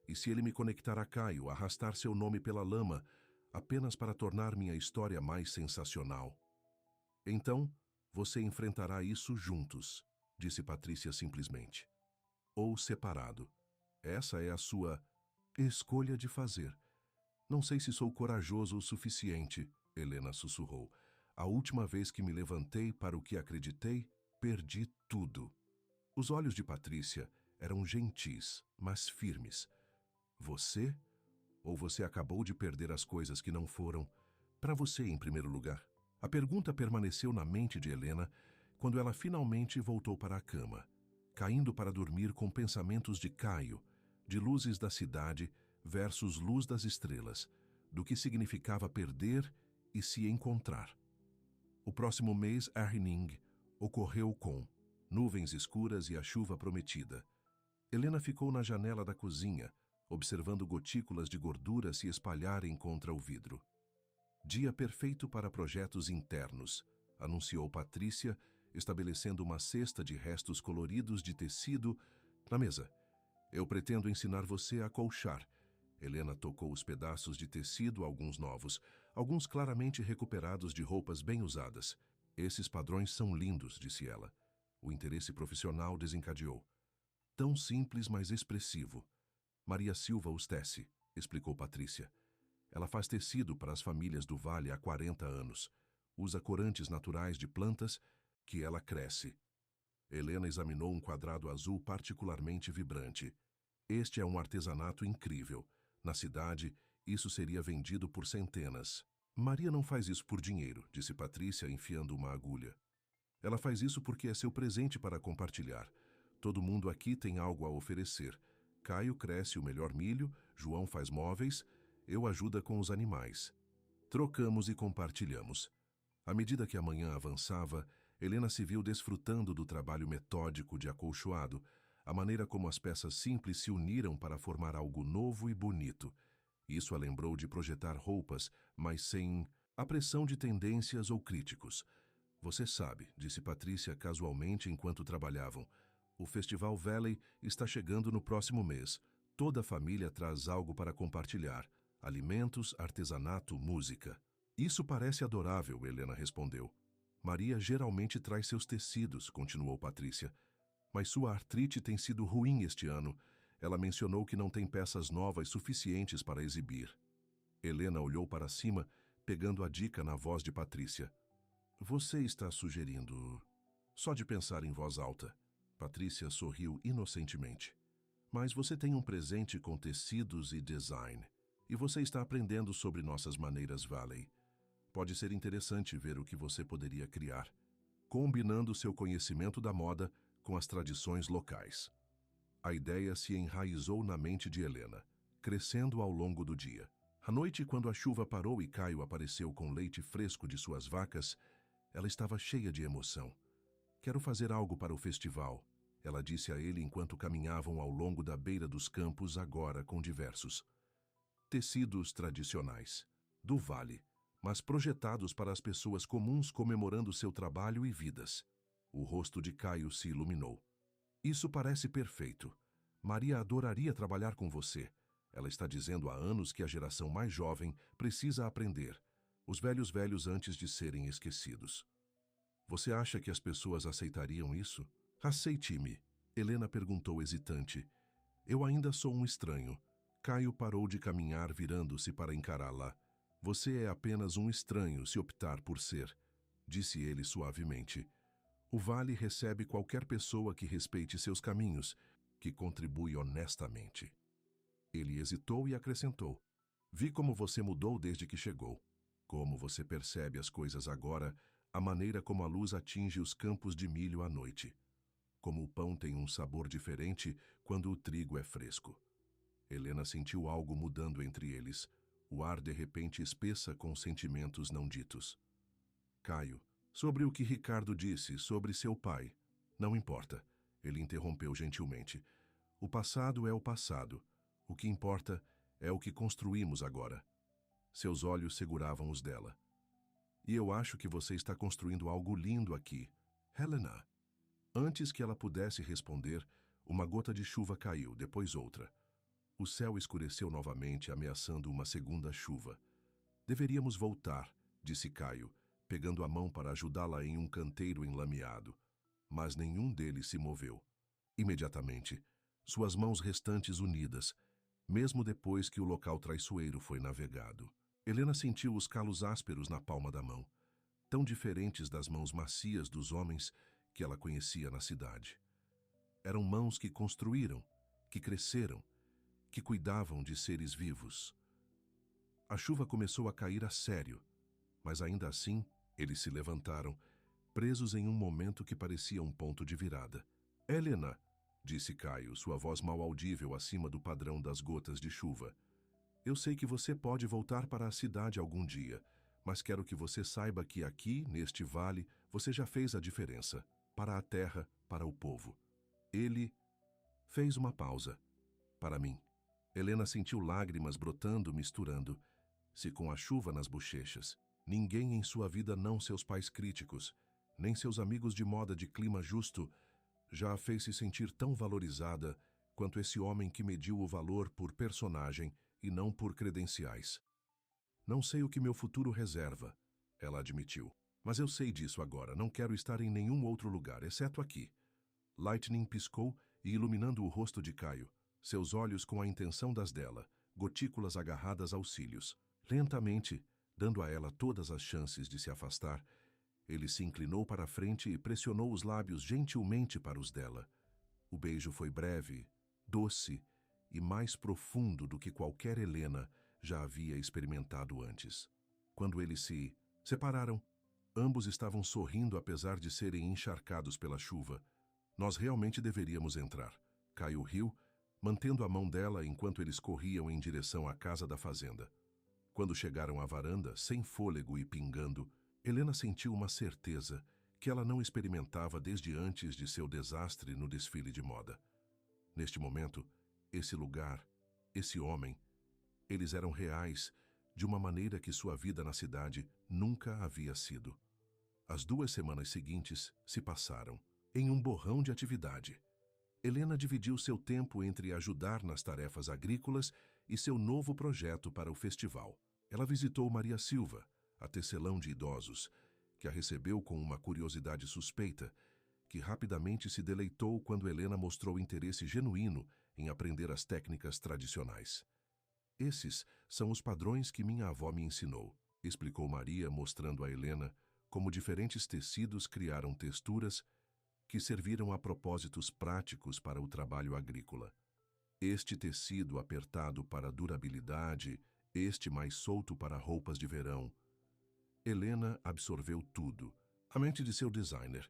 e se ele me conectar a Caio, arrastar seu nome pela lama, apenas para tornar minha história mais sensacional. Então, você enfrentará isso juntos, disse Patrícia simplesmente. Ou separado. Essa é a sua escolha de fazer. Não sei se sou corajoso o suficiente, Helena sussurrou. A última vez que me levantei para o que acreditei, perdi tudo. Os olhos de Patrícia eram gentis, mas firmes. Você? Ou você acabou de perder as coisas que não foram para você em primeiro lugar? A pergunta permaneceu na mente de Helena quando ela finalmente voltou para a cama, caindo para dormir com pensamentos de Caio, de luzes da cidade versus luz das estrelas, do que significava perder e se encontrar. O próximo mês, Erning, ocorreu com nuvens escuras e a chuva prometida. Helena ficou na janela da cozinha, observando gotículas de gordura se espalharem contra o vidro. Dia perfeito para projetos internos, anunciou Patrícia, estabelecendo uma cesta de restos coloridos de tecido na mesa. Eu pretendo ensinar você a colchar. Helena tocou os pedaços de tecido, alguns novos, alguns claramente recuperados de roupas bem usadas. Esses padrões são lindos, disse ela. O interesse profissional desencadeou. Tão simples, mas expressivo. Maria Silva os tece, explicou Patrícia. Ela faz tecido para as famílias do Vale há 40 anos. Usa corantes naturais de plantas que ela cresce. Helena examinou um quadrado azul particularmente vibrante. Este é um artesanato incrível. Na cidade, isso seria vendido por centenas. Maria não faz isso por dinheiro, disse Patrícia, enfiando uma agulha. Ela faz isso porque é seu presente para compartilhar. Todo mundo aqui tem algo a oferecer. Caio cresce o melhor milho, João faz móveis, eu ajudo com os animais. Trocamos e compartilhamos. À medida que a manhã avançava, Helena se viu desfrutando do trabalho metódico de acolchoado, a maneira como as peças simples se uniram para formar algo novo e bonito. Isso a lembrou de projetar roupas, mas sem a pressão de tendências ou críticos. Você sabe, disse Patrícia casualmente enquanto trabalhavam, o Festival Valley está chegando no próximo mês. Toda a família traz algo para compartilhar. Alimentos, artesanato, música. Isso parece adorável, Helena respondeu. Maria geralmente traz seus tecidos, continuou Patrícia. Mas sua artrite tem sido ruim este ano. Ela mencionou que não tem peças novas suficientes para exibir. Helena olhou para cima, pegando a dica na voz de Patrícia. Você está sugerindo... Só de pensar em voz alta. Patrícia sorriu inocentemente. Mas você tem um presente com tecidos e design. E você está aprendendo sobre nossas maneiras Valley. Pode ser interessante ver o que você poderia criar, combinando seu conhecimento da moda com as tradições locais. A ideia se enraizou na mente de Helena, crescendo ao longo do dia. À noite, quando a chuva parou e Caio apareceu com leite fresco de suas vacas, ela estava cheia de emoção. Quero fazer algo para o festival, ela disse a ele enquanto caminhavam ao longo da beira dos campos, agora com diversos tecidos tradicionais, do Vale, mas projetados para as pessoas comuns comemorando seu trabalho e vidas. O rosto de Caio se iluminou. Isso parece perfeito. Maria adoraria trabalhar com você. Ela está dizendo há anos que a geração mais jovem precisa aprender. Os velhos antes de serem esquecidos. Você acha que as pessoas aceitariam isso? Aceite-me, Helena perguntou hesitante. Eu ainda sou um estranho. Caio parou de caminhar, virando-se para encará-la. Você é apenas um estranho se optar por ser, disse ele suavemente. O Vale recebe qualquer pessoa que respeite seus caminhos, que contribui honestamente. Ele hesitou e acrescentou. Vi como você mudou desde que chegou. Como você percebe as coisas agora, a maneira como a luz atinge os campos de milho à noite. Como o pão tem um sabor diferente quando o trigo é fresco. Helena sentiu algo mudando entre eles. O ar de repente espessa com sentimentos não ditos. Caio, sobre o que Ricardo disse sobre seu pai. Não importa, ele interrompeu gentilmente. O passado é o passado. O que importa é o que construímos agora. Seus olhos seguravam os dela. E eu acho que você está construindo algo lindo aqui, Helena. Antes que ela pudesse responder, uma gota de chuva caiu, depois outra. O céu escureceu novamente, ameaçando uma segunda chuva. Deveríamos voltar, disse Caio, pegando a mão para ajudá-la em um canteiro enlameado. Mas nenhum deles se moveu. Imediatamente, suas mãos restantes unidas, mesmo depois que o local traiçoeiro foi navegado. Helena sentiu os calos ásperos na palma da mão, tão diferentes das mãos macias dos homens que ela conhecia na cidade. Eram mãos que construíram, que cresceram, que cuidavam de seres vivos. A chuva começou a cair a sério, mas ainda assim eles se levantaram, presos em um momento que parecia um ponto de virada. Helena, disse Caio, sua voz mal audível acima do padrão das gotas de chuva. Eu sei que você pode voltar para a cidade algum dia, mas quero que você saiba que aqui, neste vale, você já fez a diferença, para a terra, para o povo. Ele fez uma pausa. Para mim. Helena sentiu lágrimas brotando, misturando-se com a chuva nas bochechas. Ninguém em sua vida, não seus pais críticos, nem seus amigos de moda de clima justo, já a fez se sentir tão valorizada quanto esse homem que mediu o valor por personagem e não por credenciais. Não sei o que meu futuro reserva, ela admitiu. Mas eu sei disso agora, não quero estar em nenhum outro lugar, exceto aqui. Lightning piscou e iluminando o rosto de Caio, seus olhos com a intenção das dela, gotículas agarradas aos cílios. Lentamente, dando a ela todas as chances de se afastar, ele se inclinou para a frente e pressionou os lábios gentilmente para os dela. O beijo foi breve, doce e mais profundo do que qualquer Helena já havia experimentado antes. Quando eles se separaram, ambos estavam sorrindo apesar de serem encharcados pela chuva. Nós realmente deveríamos entrar. Caio riu, mantendo a mão dela enquanto eles corriam em direção à casa da fazenda. Quando chegaram à varanda, sem fôlego e pingando, Helena sentiu uma certeza que ela não experimentava desde antes de seu desastre no desfile de moda. Neste momento, esse lugar, esse homem, eles eram reais de uma maneira que sua vida na cidade nunca havia sido. As 2 semanas seguintes se passaram em um borrão de atividade. Helena dividiu seu tempo entre ajudar nas tarefas agrícolas e seu novo projeto para o festival. Ela visitou Maria Silva, a tecelão de idosos, que a recebeu com uma curiosidade suspeita, que rapidamente se deleitou quando Helena mostrou interesse genuíno em aprender as técnicas tradicionais. Esses são os padrões que minha avó me ensinou, explicou Maria, mostrando a Helena como diferentes tecidos criaram texturas que serviram a propósitos práticos para o trabalho agrícola. Este tecido apertado para durabilidade, este mais solto para roupas de verão. Helena absorveu tudo, a mente de seu designer,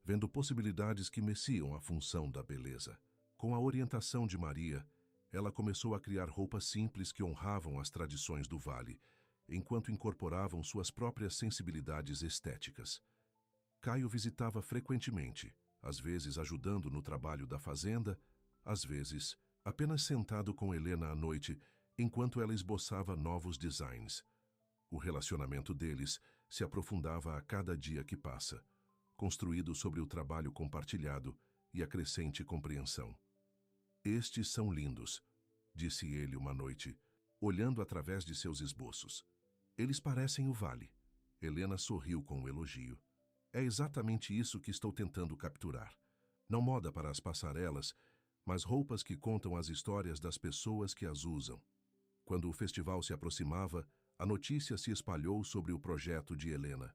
vendo possibilidades que mexiam a função da beleza. Com a orientação de Maria, ela começou a criar roupas simples que honravam as tradições do vale, enquanto incorporavam suas próprias sensibilidades estéticas. Caio visitava frequentemente, às vezes ajudando no trabalho da fazenda, às vezes apenas sentado com Helena à noite, enquanto ela esboçava novos designs. O relacionamento deles se aprofundava a cada dia que passa, construído sobre o trabalho compartilhado e a crescente compreensão. Estes são lindos, disse ele uma noite, olhando através de seus esboços. Eles parecem o vale. Helena sorriu com o elogio. É exatamente isso que estou tentando capturar. Não moda para as passarelas, mas roupas que contam as histórias das pessoas que as usam. Quando o festival se aproximava, a notícia se espalhou sobre o projeto de Helena.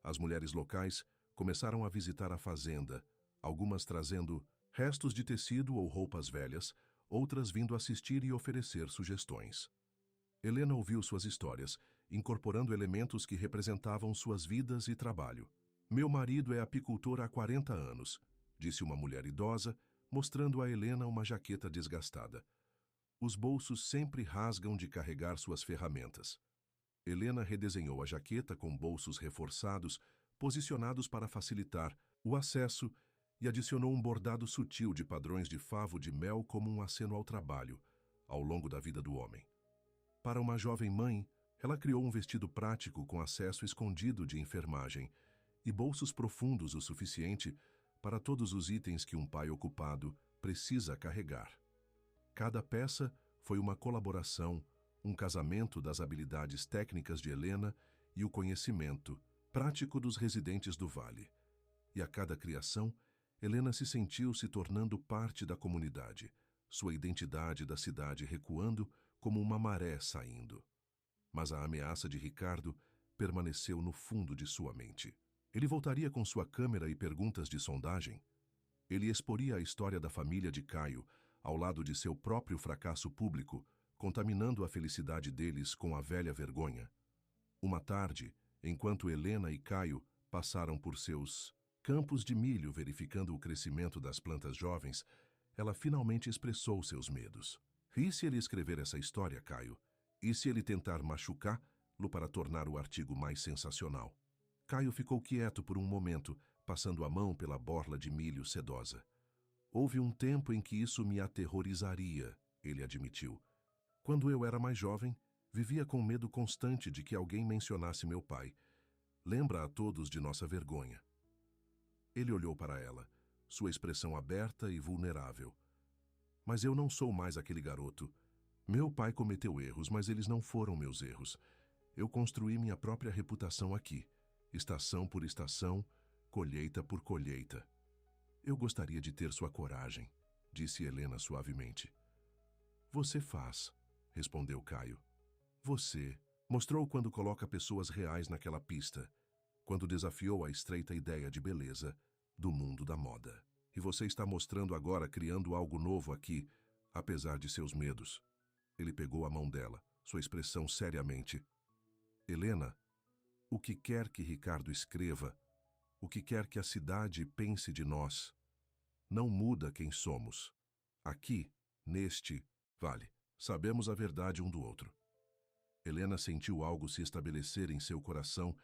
As mulheres locais começaram a visitar a fazenda, algumas trazendo restos de tecido ou roupas velhas, outras vindo assistir e oferecer sugestões. Helena ouviu suas histórias, incorporando elementos que representavam suas vidas e trabalho. Meu marido é apicultor há 40 anos, disse uma mulher idosa, mostrando a Helena uma jaqueta desgastada. Os bolsos sempre rasgam de carregar suas ferramentas. Helena redesenhou a jaqueta com bolsos reforçados, posicionados para facilitar o acesso, e adicionou um bordado sutil de padrões de favo de mel como um aceno ao trabalho, ao longo da vida do homem. Para uma jovem mãe, ela criou um vestido prático com acesso escondido de enfermagem e bolsos profundos o suficiente para todos os itens que um pai ocupado precisa carregar. Cada peça foi uma colaboração, um casamento das habilidades técnicas de Helena e o conhecimento prático dos residentes do vale. E a cada criação, Helena se sentiu se tornando parte da comunidade, sua identidade da cidade recuando como uma maré saindo. Mas a ameaça de Ricardo permaneceu no fundo de sua mente. Ele voltaria com sua câmera e perguntas de sondagem. Ele exporia a história da família de Caio, ao lado de seu próprio fracasso público, contaminando a felicidade deles com a velha vergonha. Uma tarde, enquanto Helena e Caio passaram por seus campos de milho verificando o crescimento das plantas jovens, ela finalmente expressou seus medos. E se ele escrever essa história, Caio? E se ele tentar machucá-lo para tornar o artigo mais sensacional? Caio ficou quieto por um momento, passando a mão pela borla de milho sedosa. Houve um tempo em que isso me aterrorizaria, ele admitiu. Quando eu era mais jovem, vivia com medo constante de que alguém mencionasse meu pai. Lembra a todos de nossa vergonha. Ele olhou para ela, sua expressão aberta e vulnerável. Mas eu não sou mais aquele garoto. Meu pai cometeu erros, mas eles não foram meus erros. Eu construí minha própria reputação aqui, estação por estação, colheita por colheita. Eu gostaria de ter sua coragem, disse Helena suavemente. Você faz, respondeu Caio. Você mostrou quando coloca pessoas reais naquela pista, quando desafiou a estreita ideia de beleza do mundo da moda. E você está mostrando agora criando algo novo aqui, apesar de seus medos. Ele pegou a mão dela, sua expressão seriamente. Helena, o que quer que Ricardo escreva, o que quer que a cidade pense de nós, não muda quem somos. Aqui, neste vale, sabemos a verdade um do outro. Helena sentiu algo se estabelecer em seu coração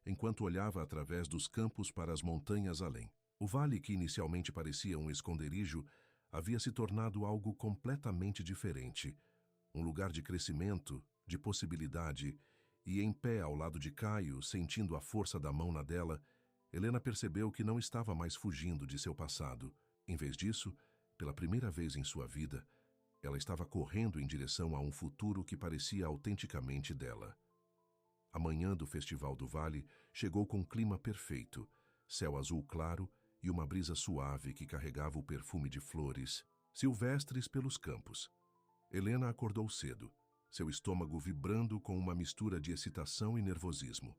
enquanto olhava através dos campos para as montanhas além. O vale, que inicialmente parecia um esconderijo, havia se tornado algo completamente diferente. Um lugar de crescimento, de possibilidade, e em pé ao lado de Caio, sentindo a força da mão na dela, Helena percebeu que não estava mais fugindo de seu passado. Em vez disso, pela primeira vez em sua vida, ela estava correndo em direção a um futuro que parecia autenticamente dela. A manhã do Festival do Vale chegou com um clima perfeito, céu azul claro e uma brisa suave que carregava o perfume de flores silvestres pelos campos. Helena acordou cedo, seu estômago vibrando com uma mistura de excitação e nervosismo.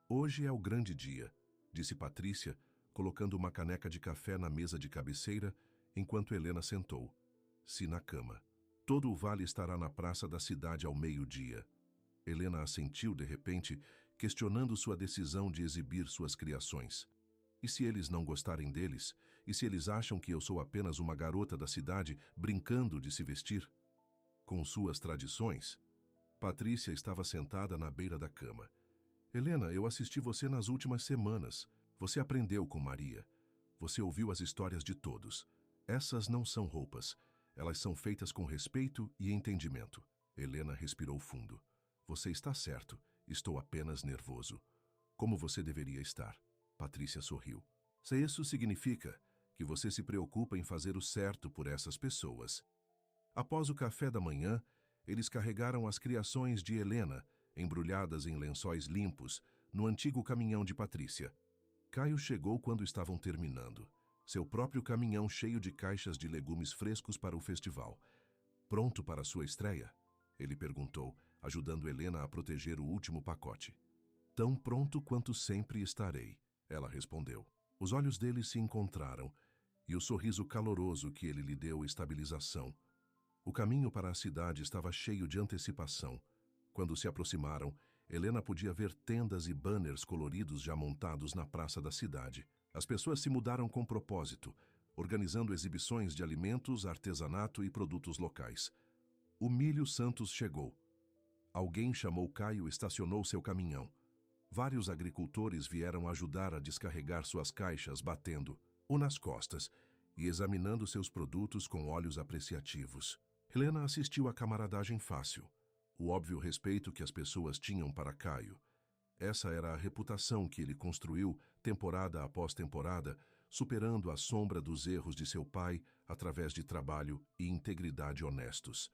Hoje é o grande dia, disse Patrícia, colocando uma caneca de café na mesa de cabeceira enquanto Helena sentou-se na cama. Todo o vale estará na praça da cidade ao meio-dia. Helena assentiu de repente, questionando sua decisão de exibir suas criações. E se eles não gostarem deles? E se eles acham que eu sou apenas uma garota da cidade brincando de se vestir? Com suas tradições? Patrícia estava sentada na beira da cama. Helena, eu assisti você nas últimas semanas. Você aprendeu com Maria. Você ouviu as histórias de todos. Essas não são roupas. Elas são feitas com respeito e entendimento. Helena respirou fundo. Você está certo. Estou apenas nervoso. Como você deveria estar? Patrícia sorriu. Se isso significa que você se preocupa em fazer o certo por essas pessoas. Após o café da manhã, eles carregaram as criações de Helena, embrulhadas em lençóis limpos, no antigo caminhão de Patrícia. Caio chegou quando estavam terminando. Seu próprio caminhão cheio de caixas de legumes frescos para o festival. Pronto para sua estreia? Ele perguntou, ajudando Helena a proteger o último pacote. Tão pronto quanto sempre estarei, ela respondeu. Os olhos dele se encontraram, e o sorriso caloroso que ele lhe deu estabilização. O caminho para a cidade estava cheio de antecipação. Quando se aproximaram, Helena podia ver tendas e banners coloridos já montados na praça da cidade. As pessoas se mudaram com propósito, organizando exibições de alimentos, artesanato e produtos locais. O Milho Santos chegou. Alguém chamou Caio e estacionou seu caminhão. Vários agricultores vieram ajudar a descarregar suas caixas, batendo-o nas costas e examinando seus produtos com olhos apreciativos. Helena assistiu à camaradagem fácil, o óbvio respeito que as pessoas tinham para Caio. Essa era a reputação que ele construiu, temporada após temporada, superando a sombra dos erros de seu pai através de trabalho e integridade honestos.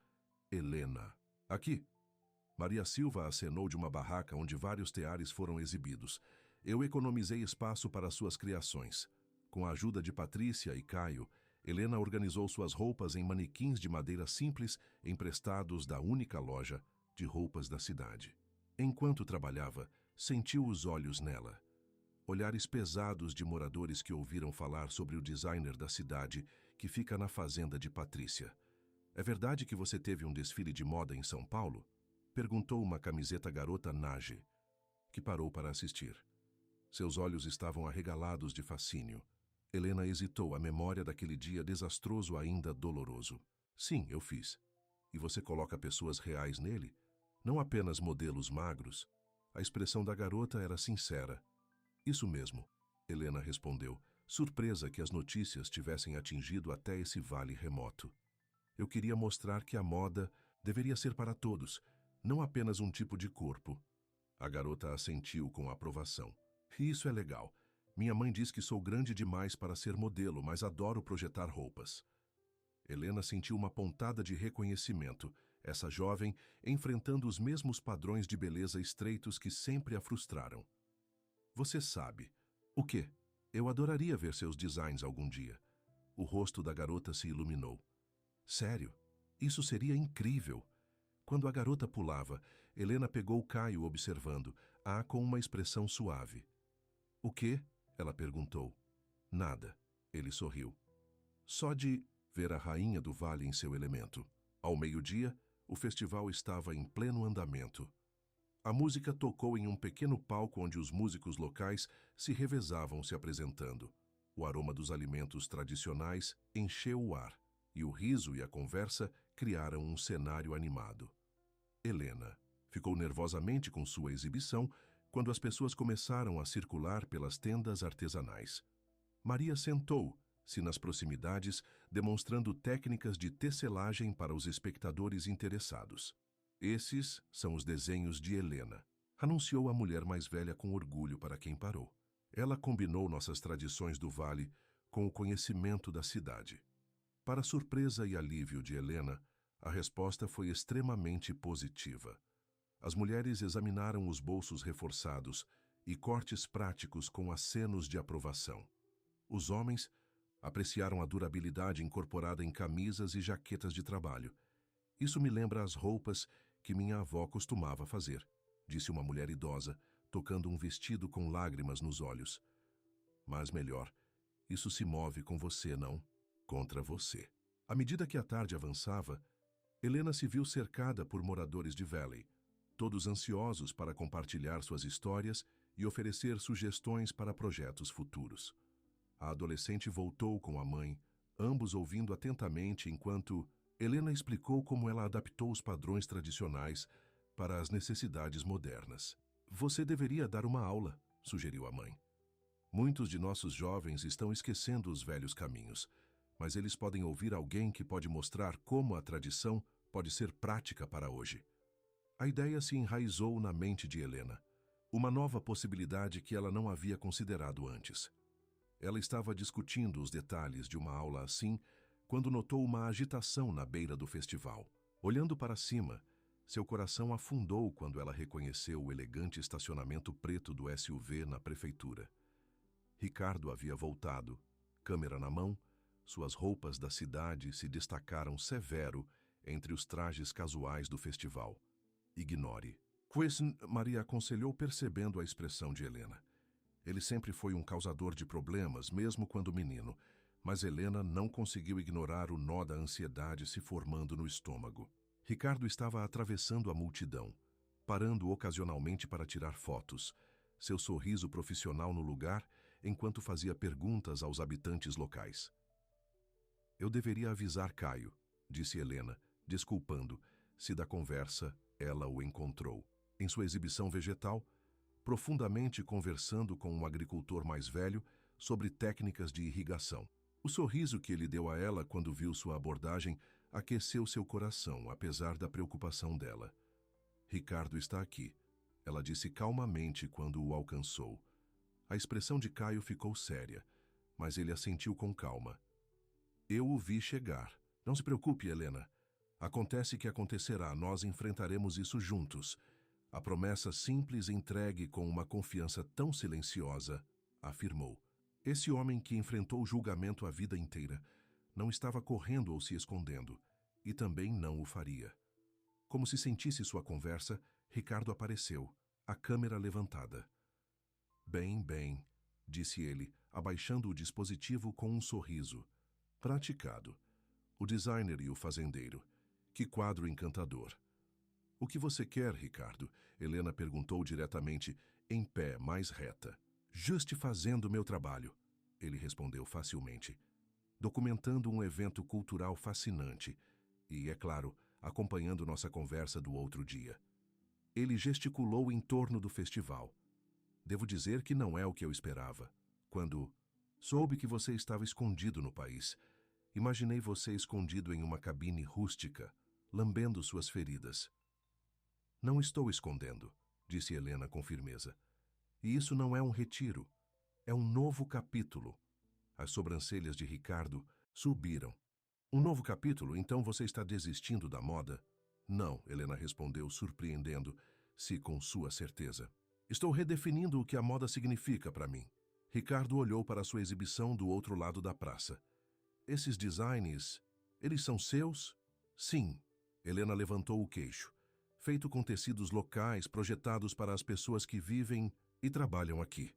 Helena. Aqui. Maria Silva acenou de uma barraca onde vários teares foram exibidos. Eu economizei espaço para suas criações. Com a ajuda de Patrícia e Caio, Helena organizou suas roupas em manequins de madeira simples emprestados da única loja de roupas da cidade. Enquanto trabalhava, sentiu os olhos nela. Olhares pesados de moradores que ouviram falar sobre o designer da cidade que fica na fazenda de Patrícia. É verdade que você teve um desfile de moda em São Paulo? Perguntou uma camiseta garota Nage, que parou para assistir. Seus olhos estavam arregalados de fascínio. Helena hesitou, a memória daquele dia desastroso ainda doloroso. Sim, eu fiz. E você coloca pessoas reais nele? Não apenas modelos magros? A expressão da garota era sincera. Isso mesmo, Helena respondeu, surpresa que as notícias tivessem atingido até esse vale remoto. Eu queria mostrar que a moda deveria ser para todos, não apenas um tipo de corpo. A garota assentiu com aprovação. Isso é legal. Minha mãe diz que sou grande demais para ser modelo, mas adoro projetar roupas. Helena sentiu uma pontada de reconhecimento. essa jovem enfrentando os mesmos padrões de beleza estreitos que sempre a frustraram. Você sabe. O quê? Eu adoraria ver seus designs algum dia. O rosto da garota se iluminou. Sério? Isso seria incrível! Quando a garota pulava, Helena pegou Caio observando, com uma expressão suave. O quê? Ela perguntou. Nada. Ele sorriu. Só de ver a rainha do vale em seu elemento. Ao meio-dia, o festival estava em pleno andamento. A música tocou em um pequeno palco onde os músicos locais se revezavam se apresentando. O aroma dos alimentos tradicionais encheu o ar, e o riso e a conversa criaram um cenário animado. Helena ficou nervosamente com sua exibição quando as pessoas começaram a circular pelas tendas artesanais. Maria sentou-se nas proximidades, demonstrando técnicas de tecelagem para os espectadores interessados. Esses são os desenhos de Helena, anunciou a mulher mais velha com orgulho para quem parou. Ela combinou nossas tradições do vale com o conhecimento da cidade. Para surpresa e alívio de Helena, a resposta foi extremamente positiva. As mulheres examinaram os bolsos reforçados e cortes práticos com acenos de aprovação. Os homens apreciaram a durabilidade incorporada em camisas e jaquetas de trabalho. Isso me lembra as roupas que minha avó costumava fazer, disse uma mulher idosa, tocando um vestido com lágrimas nos olhos. Mas melhor, isso se move com você, não? Contra você. À medida que a tarde avançava, Helena se viu cercada por moradores de Valley, todos ansiosos para compartilhar suas histórias e oferecer sugestões para projetos futuros. A adolescente voltou com a mãe, ambos ouvindo atentamente enquanto Helena explicou como ela adaptou os padrões tradicionais para as necessidades modernas. Você deveria dar uma aula, sugeriu a mãe. Muitos de nossos jovens estão esquecendo os velhos caminhos, mas eles podem ouvir alguém que pode mostrar como a tradição pode ser prática para hoje. A ideia se enraizou na mente de Helena, uma nova possibilidade que ela não havia considerado antes. Ela estava discutindo os detalhes de uma aula assim quando notou uma agitação na beira do festival. Olhando para cima, seu coração afundou quando ela reconheceu o elegante estacionamento preto do SUV na prefeitura. Ricardo havia voltado, câmera na mão, suas roupas da cidade se destacaram severo entre os trajes casuais do festival. Ignore. Maria aconselhou percebendo a expressão de Helena. Ele sempre foi um causador de problemas, mesmo quando menino, mas Helena não conseguiu ignorar o nó da ansiedade se formando no estômago. Ricardo estava atravessando a multidão, parando ocasionalmente para tirar fotos, seu sorriso profissional no lugar enquanto fazia perguntas aos habitantes locais. Eu deveria avisar Caio, disse Helena, desculpando, se da conversa ela o encontrou. Em sua exibição vegetal, profundamente conversando com um agricultor mais velho sobre técnicas de irrigação. O sorriso que ele deu a ela quando viu sua abordagem aqueceu seu coração, apesar da preocupação dela. Ricardo está aqui, ela disse calmamente quando o alcançou. A expressão de Caio ficou séria, mas ele assentiu com calma. Eu o vi chegar. Não se preocupe, Helena. Acontece que acontecerá, nós enfrentaremos isso juntos. A promessa simples entregue com uma confiança tão silenciosa, afirmou. Esse homem que enfrentou o julgamento a vida inteira não estava correndo ou se escondendo, e também não o faria. Como se sentisse sua conversa, Ricardo apareceu, a câmera levantada. Bem, disse ele, abaixando o dispositivo com um sorriso. Praticado. O designer e o fazendeiro. Que quadro encantador. O que você quer, Ricardo? Helena perguntou diretamente, em pé, mais reta. Juste fazendo meu trabalho, ele respondeu facilmente. Documentando um evento cultural fascinante e, é claro, acompanhando nossa conversa do outro dia. Ele gesticulou em torno do festival. Devo dizer que não é o que eu esperava. Quando soube que você estava escondido no país, imaginei você escondido em uma cabine rústica, lambendo suas feridas. Não estou escondendo, disse Helena com firmeza. E isso não é um retiro. É um novo capítulo. As sobrancelhas de Ricardo subiram. Um novo capítulo? Então você está desistindo da moda? Não, Helena respondeu, surpreendendo-se com sua certeza. Estou redefinindo o que a moda significa para mim. Ricardo olhou para sua exibição do outro lado da praça. Esses designs, eles são seus? Sim. Helena levantou o queixo. Feito com tecidos locais projetados para as pessoas que vivem e trabalham aqui.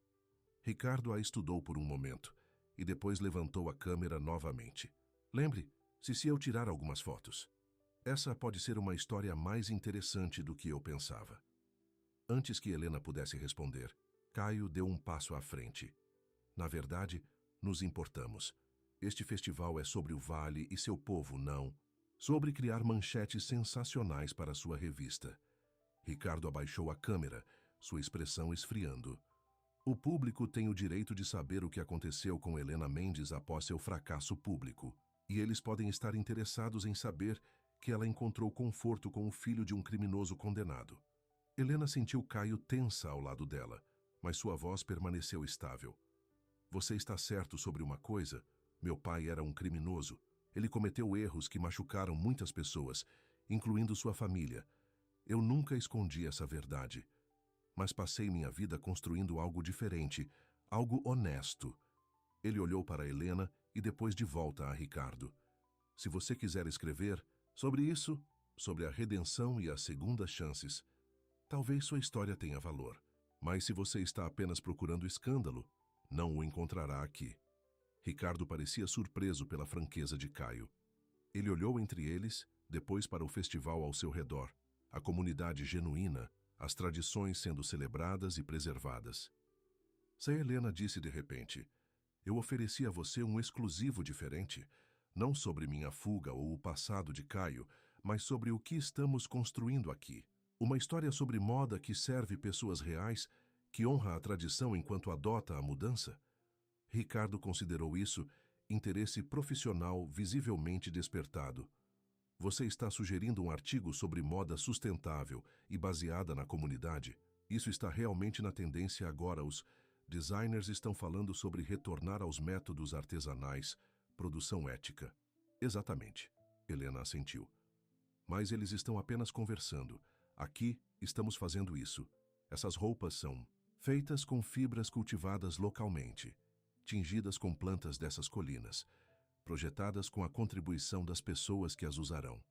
Ricardo a estudou por um momento e depois levantou a câmera novamente. Lembre-se se eu tirar algumas fotos. Essa pode ser uma história mais interessante do que eu pensava. Antes que Helena pudesse responder, Caio deu um passo à frente. Na verdade, nos importamos. Este festival é sobre o Vale e seu povo, não sobre criar manchetes sensacionais para sua revista. Ricardo abaixou a câmera, sua expressão esfriando. O público tem o direito de saber o que aconteceu com Helena Mendes após seu fracasso público, e eles podem estar interessados em saber que ela encontrou conforto com o filho de um criminoso condenado. Helena sentiu Caio tensa ao lado dela, mas sua voz permaneceu estável. Você está certo sobre uma coisa? Meu pai era um criminoso. Ele cometeu erros que machucaram muitas pessoas, incluindo sua família. Eu nunca escondi essa verdade. Mas passei minha vida construindo algo diferente, algo honesto. Ele olhou para Helena e depois de volta a Ricardo. Se você quiser escrever sobre isso, sobre a redenção e as segundas chances, talvez sua história tenha valor. Mas se você está apenas procurando escândalo, não o encontrará aqui. Ricardo parecia surpreso pela franqueza de Caio. Ele olhou entre eles, depois para o festival ao seu redor, a comunidade genuína, as tradições sendo celebradas e preservadas. Se Helena disse de repente, eu ofereci a você um exclusivo diferente, não sobre minha fuga ou o passado de Caio, mas sobre o que estamos construindo aqui. Uma história sobre moda que serve pessoas reais, que honra a tradição enquanto adota a mudança. Ricardo considerou isso interesse profissional visivelmente despertado. Você está sugerindo um artigo sobre moda sustentável e baseada na comunidade? Isso está realmente na tendência agora. Os designers estão falando sobre retornar aos métodos artesanais, produção ética. Exatamente, Helena assentiu. Mas eles estão apenas conversando. Aqui estamos fazendo isso. Essas roupas são feitas com fibras cultivadas localmente, tingidas com plantas dessas colinas, projetadas com a contribuição das pessoas que as usarão.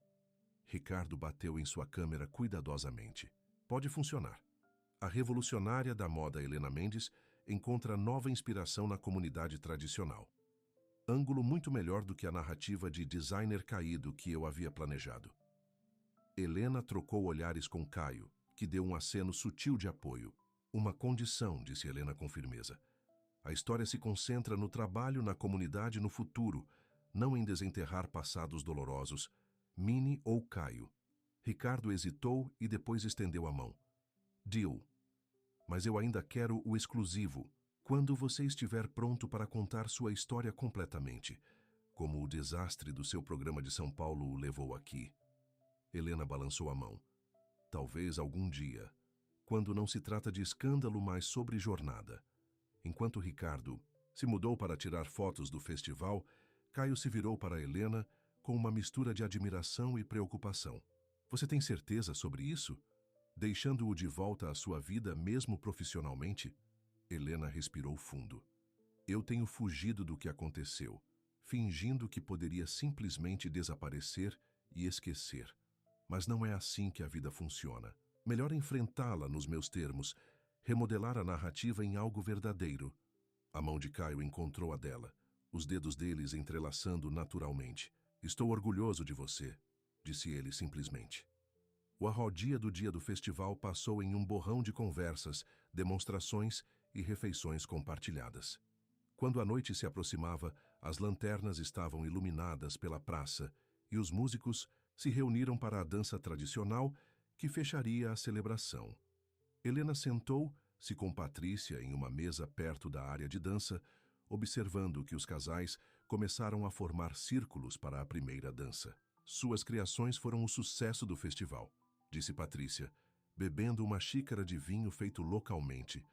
Ricardo bateu em sua câmera cuidadosamente. Pode funcionar. A revolucionária da moda Helena Mendes encontra nova inspiração na comunidade tradicional. Ângulo muito melhor do que a narrativa de designer caído que eu havia planejado. Helena trocou olhares com Caio, que deu um aceno sutil de apoio. Uma condição, disse Helena com firmeza. A história se concentra no trabalho na comunidade no futuro, não em desenterrar passados dolorosos. Minnie ou Caio? Ricardo hesitou e depois estendeu a mão. Deal. Mas eu ainda quero o exclusivo, quando você estiver pronto para contar sua história completamente, como o desastre do seu programa de São Paulo o levou aqui. Helena balançou a mão. Talvez algum dia, quando não se trata de escândalo, mas sobre jornada. Enquanto Ricardo se mudou para tirar fotos do festival, Caio se virou para Helena com uma mistura de admiração e preocupação. Você tem certeza sobre isso? Deixando-o de volta à sua vida mesmo profissionalmente? Helena respirou fundo. Eu tenho fugido do que aconteceu, fingindo que poderia simplesmente desaparecer e esquecer. Mas não é assim que a vida funciona. Melhor enfrentá-la nos meus termos, remodelar a narrativa em algo verdadeiro. A mão de Caio encontrou a dela, os dedos deles entrelaçando naturalmente. Estou orgulhoso de você, disse ele simplesmente. O arrodia do dia do festival passou em um borrão de conversas, demonstrações e refeições compartilhadas. Quando a noite se aproximava, as lanternas estavam iluminadas pela praça e os músicos se reuniram para a dança tradicional que fecharia a celebração. Helena sentou-se com Patrícia em uma mesa perto da área de dança, observando que os casais começaram a formar círculos para a primeira dança. Suas criações foram o sucesso do festival, disse Patrícia, bebendo uma xícara de vinho feito localmente.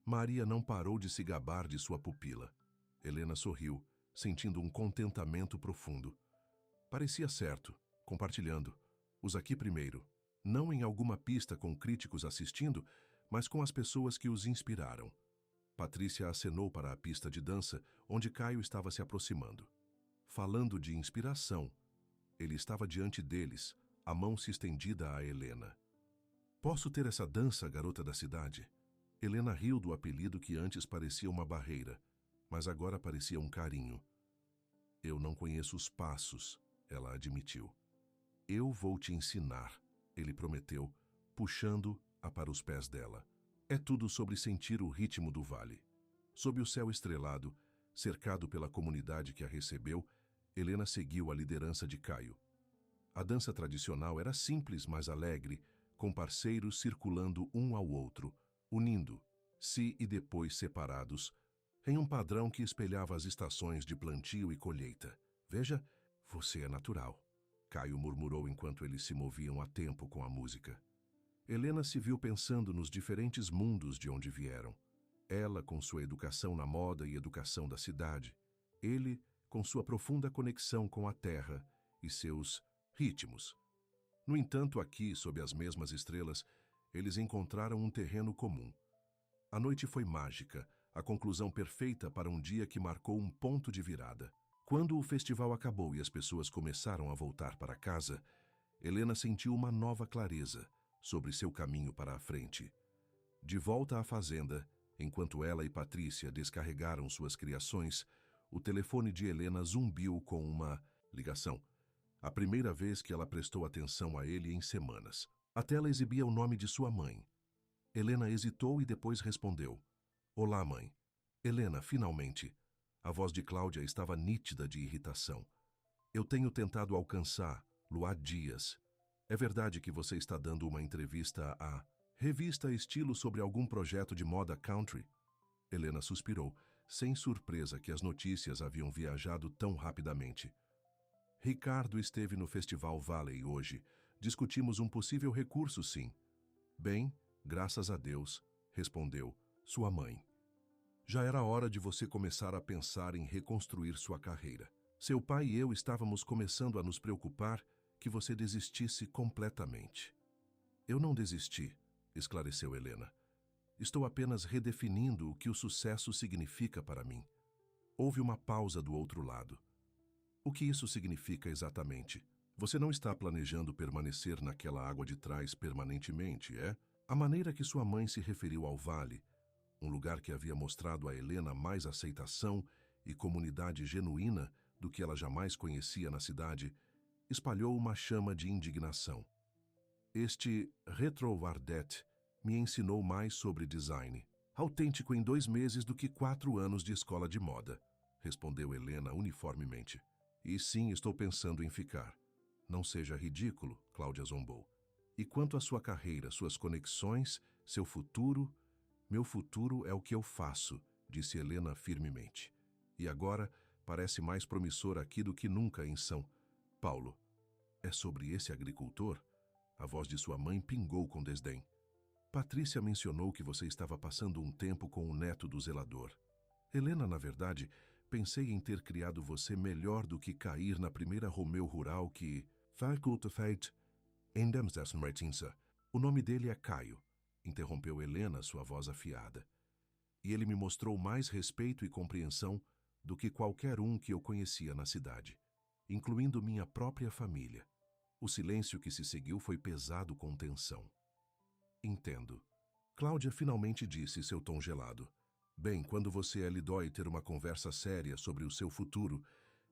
Maria não parou de se gabar de sua pupila. Helena sorriu, sentindo um contentamento profundo. Parecia certo, compartilhando. Os aqui primeiro, não em alguma pista com críticos assistindo, mas com as pessoas que os inspiraram. Patrícia acenou para a pista de dança, onde Caio estava se aproximando. Falando de inspiração, ele estava diante deles, a mão se estendida a Helena. Posso ter essa dança, garota da cidade? Helena riu do apelido que antes parecia uma barreira, mas agora parecia um carinho. Eu não conheço os passos, ela admitiu. Eu vou te ensinar, ele prometeu, puxando-a para os pés dela. É tudo sobre sentir o ritmo do vale. Sob o céu estrelado, cercado pela comunidade que a recebeu, Helena seguiu a liderança de Caio. A dança tradicional era simples, mas alegre, com parceiros circulando um ao outro, unindo-se e depois separados, em um padrão que espelhava as estações de plantio e colheita. Veja, você é natural, Caio murmurou enquanto eles se moviam a tempo com a música. Helena se viu pensando nos diferentes mundos de onde vieram. Ela com sua educação na moda e educação da cidade. Ele com sua profunda conexão com a terra e seus ritmos. No entanto, aqui, sob as mesmas estrelas, eles encontraram um terreno comum. A noite foi mágica, a conclusão perfeita para um dia que marcou um ponto de virada. Quando o festival acabou e as pessoas começaram a voltar para casa, Helena sentiu uma nova clareza sobre seu caminho para a frente. De volta à fazenda, enquanto ela e Patrícia descarregaram suas criações, o telefone de Helena zumbiu com uma ligação. A primeira vez que ela prestou atenção a ele em semanas. A tela exibia o nome de sua mãe. Helena hesitou e depois respondeu. Olá, mãe. Helena, finalmente. A voz de Cláudia estava nítida de irritação. Eu tenho tentado alcançá-lo há dias. É verdade que você está dando uma entrevista à revista Estilo sobre algum projeto de moda country? Helena suspirou, sem surpresa que as notícias haviam viajado tão rapidamente. Ricardo esteve no Festival Valley hoje. Discutimos um possível recurso, sim. Bem, graças a Deus, respondeu sua mãe. Já era hora de você começar a pensar em reconstruir sua carreira. Seu pai e eu estávamos começando a nos preocupar que você desistisse completamente. Eu não desisti, esclareceu Helena. Estou apenas redefinindo o que o sucesso significa para mim. Houve uma pausa do outro lado. O que isso significa exatamente? Você não está planejando permanecer naquela água de trás permanentemente, é? A maneira que sua mãe se referiu ao vale, um lugar que havia mostrado a Helena mais aceitação e comunidade genuína do que ela jamais conhecia na cidade, espalhou uma chama de indignação. Este retrovardet me ensinou mais sobre design. Autêntico em 2 meses do que 4 anos de escola de moda, respondeu Helena uniformemente. E sim, estou pensando em ficar. Não seja ridículo, Cláudia zombou. E quanto à sua carreira, suas conexões, seu futuro... Meu futuro é o que eu faço, disse Helena firmemente. E agora parece mais promissor aqui do que nunca em São Paulo. É sobre esse agricultor? A voz de sua mãe pingou com desdém. Patrícia mencionou que você estava passando um tempo com o neto do zelador. Helena, na verdade, pensei em ter criado você melhor do que cair na primeira Romeu rural que... O nome dele é Caio, interrompeu Helena, sua voz afiada. E ele me mostrou mais respeito e compreensão do que qualquer um que eu conhecia na cidade, incluindo minha própria família. O silêncio que se seguiu foi pesado com tensão. Entendo. Cláudia finalmente disse, seu tom gelado. Bem, quando você lhe dói ter uma conversa séria sobre o seu futuro,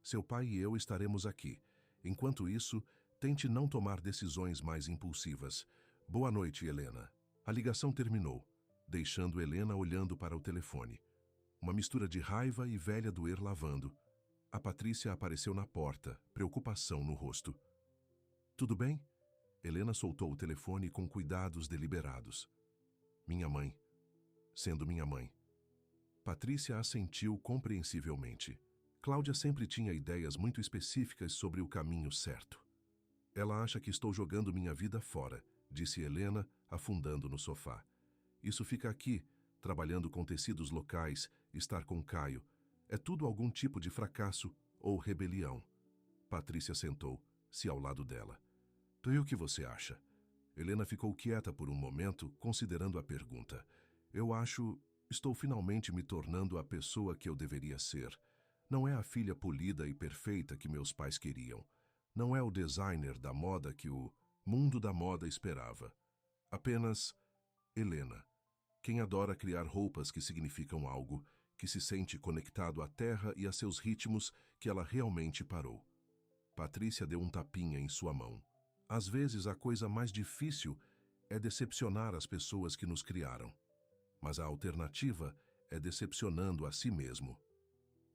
seu pai e eu estaremos aqui. Enquanto isso, tente não tomar decisões mais impulsivas. Boa noite, Helena. A ligação terminou, deixando Helena olhando para o telefone. Uma mistura de raiva e velha doer lavando. A Patrícia apareceu na porta, preocupação no rosto. Tudo bem? Helena soltou o telefone com cuidados deliberados. Minha mãe. Sendo minha mãe. Patrícia assentiu compreensivelmente. Cláudia sempre tinha ideias muito específicas sobre o caminho certo. Ela acha que estou jogando minha vida fora, disse Helena, afundando no sofá. Isso fica aqui, trabalhando com tecidos locais, estar com Caio. É tudo algum tipo de fracasso ou rebelião. Patrícia sentou-se ao lado dela. E o que você acha? Helena ficou quieta por um momento, considerando a pergunta. Eu acho... Estou finalmente me tornando a pessoa que eu deveria ser. Não é a filha polida e perfeita que meus pais queriam. Não é o designer da moda que o mundo da moda esperava. Apenas Helena, quem adora criar roupas que significam algo, que se sente conectado à terra e a seus ritmos que ela realmente parou. Patrícia deu um tapinha em sua mão. Às vezes a coisa mais difícil é decepcionar as pessoas que nos criaram. Mas a alternativa é decepcionando a si mesmo.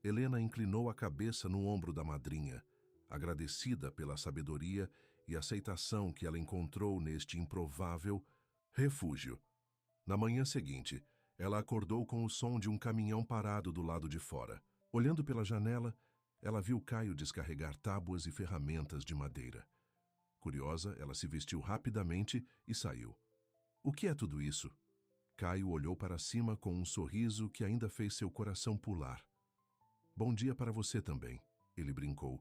Helena inclinou a cabeça no ombro da madrinha, agradecida pela sabedoria e aceitação que ela encontrou neste improvável refúgio. Na manhã seguinte, ela acordou com o som de um caminhão parado do lado de fora. Olhando pela janela, ela viu Caio descarregar tábuas e ferramentas de madeira. Curiosa, ela se vestiu rapidamente e saiu. O que é tudo isso? Caio olhou para cima com um sorriso que ainda fez seu coração pular. Bom dia para você também, ele brincou.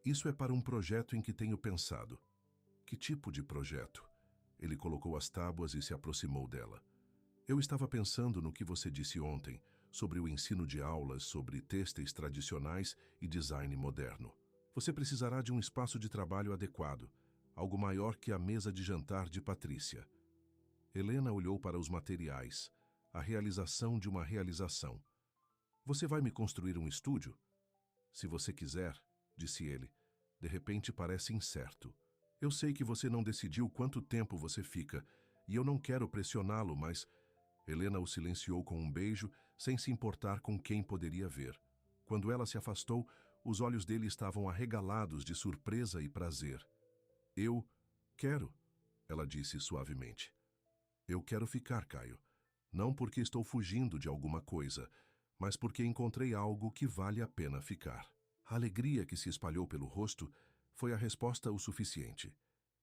Isso é para um projeto em que tenho pensado. Que tipo de projeto? Ele colocou as tábuas e se aproximou dela. Eu estava pensando no que você disse ontem, sobre o ensino de aulas sobre têxteis tradicionais e design moderno. Você precisará de um espaço de trabalho adequado, algo maior que a mesa de jantar de Patrícia. Helena olhou para os materiais, a realização de uma realização. Você vai me construir um estúdio? Se você quiser, disse ele. De repente parece incerto. Eu sei que você não decidiu quanto tempo você fica, e eu não quero pressioná-lo, mas... Helena o silenciou com um beijo, sem se importar com quem poderia ver. Quando ela se afastou, os olhos dele estavam arregalados de surpresa e prazer. Eu quero, ela disse suavemente. Eu quero ficar, Caio. Não porque estou fugindo de alguma coisa, mas porque encontrei algo que vale a pena ficar. A alegria que se espalhou pelo rosto foi a resposta o suficiente.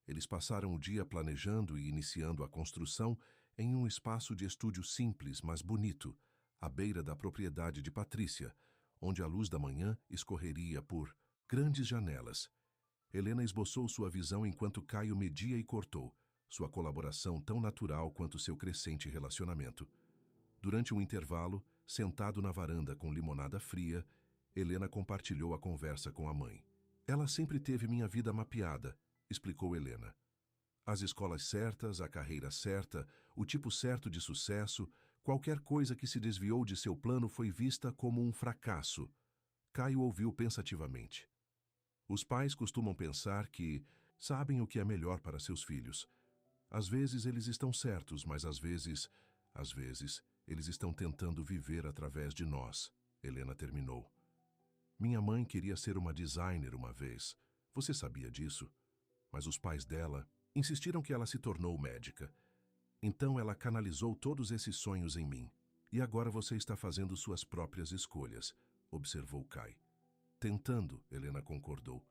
Eles passaram o dia planejando e iniciando a construção em um espaço de estúdio simples, mas bonito, à beira da propriedade de Patrícia, onde a luz da manhã escorreria por grandes janelas. Helena esboçou sua visão enquanto Caio media e cortou, sua colaboração tão natural quanto seu crescente relacionamento. Durante um intervalo, sentado na varanda com limonada fria, Helena compartilhou a conversa com a mãe. Ela sempre teve minha vida mapeada, explicou Helena. As escolas certas, a carreira certa, o tipo certo de sucesso, qualquer coisa que se desviou de seu plano foi vista como um fracasso. Caio ouviu pensativamente. Os pais costumam pensar que sabem o que é melhor para seus filhos. Às vezes eles estão certos, mas às vezes, eles estão tentando viver através de nós, Helena terminou. Minha mãe queria ser uma designer uma vez. Você sabia disso? Mas os pais dela insistiram que ela se tornou médica. Então ela canalizou todos esses sonhos em mim. E agora você está fazendo suas próprias escolhas, observou Kai. Tentando, Helena concordou.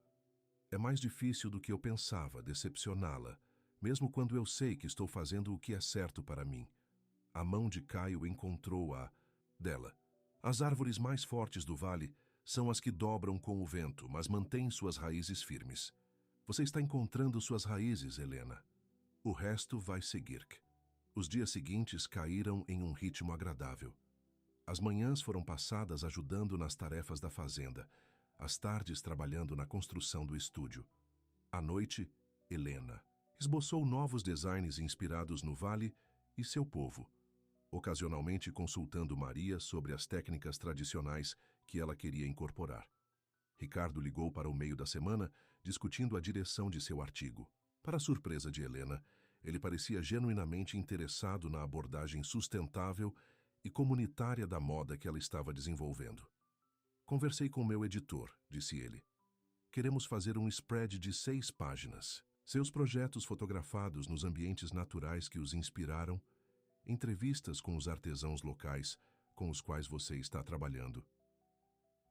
É mais difícil do que eu pensava decepcioná-la, mesmo quando eu sei que estou fazendo o que é certo para mim. A mão de Caio encontrou a dela. As árvores mais fortes do vale são as que dobram com o vento, mas mantêm suas raízes firmes. Você está encontrando suas raízes, Helena. O resto vai seguir. Os dias seguintes caíram em um ritmo agradável. As manhãs foram passadas ajudando nas tarefas da fazenda, as tardes trabalhando na construção do estúdio. À noite, Helena esboçou novos designs inspirados no vale e seu povo, ocasionalmente consultando Maria sobre as técnicas tradicionais que ela queria incorporar. Ricardo ligou para o meio da semana, discutindo a direção de seu artigo. Para surpresa de Helena, ele parecia genuinamente interessado na abordagem sustentável e comunitária da moda que ela estava desenvolvendo. Conversei com meu editor, disse ele. Queremos fazer um spread de 6 páginas. Seus projetos fotografados nos ambientes naturais que os inspiraram, entrevistas com os artesãos locais com os quais você está trabalhando.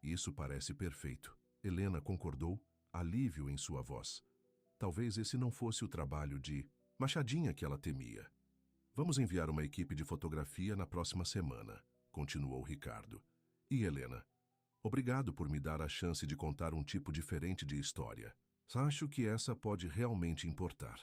Isso parece perfeito. Helena concordou, alívio em sua voz. Talvez esse não fosse o trabalho de machadinha que ela temia. Vamos enviar uma equipe de fotografia na próxima semana, continuou Ricardo. E Helena, obrigado por me dar a chance de contar um tipo diferente de história. Acho que essa pode realmente importar.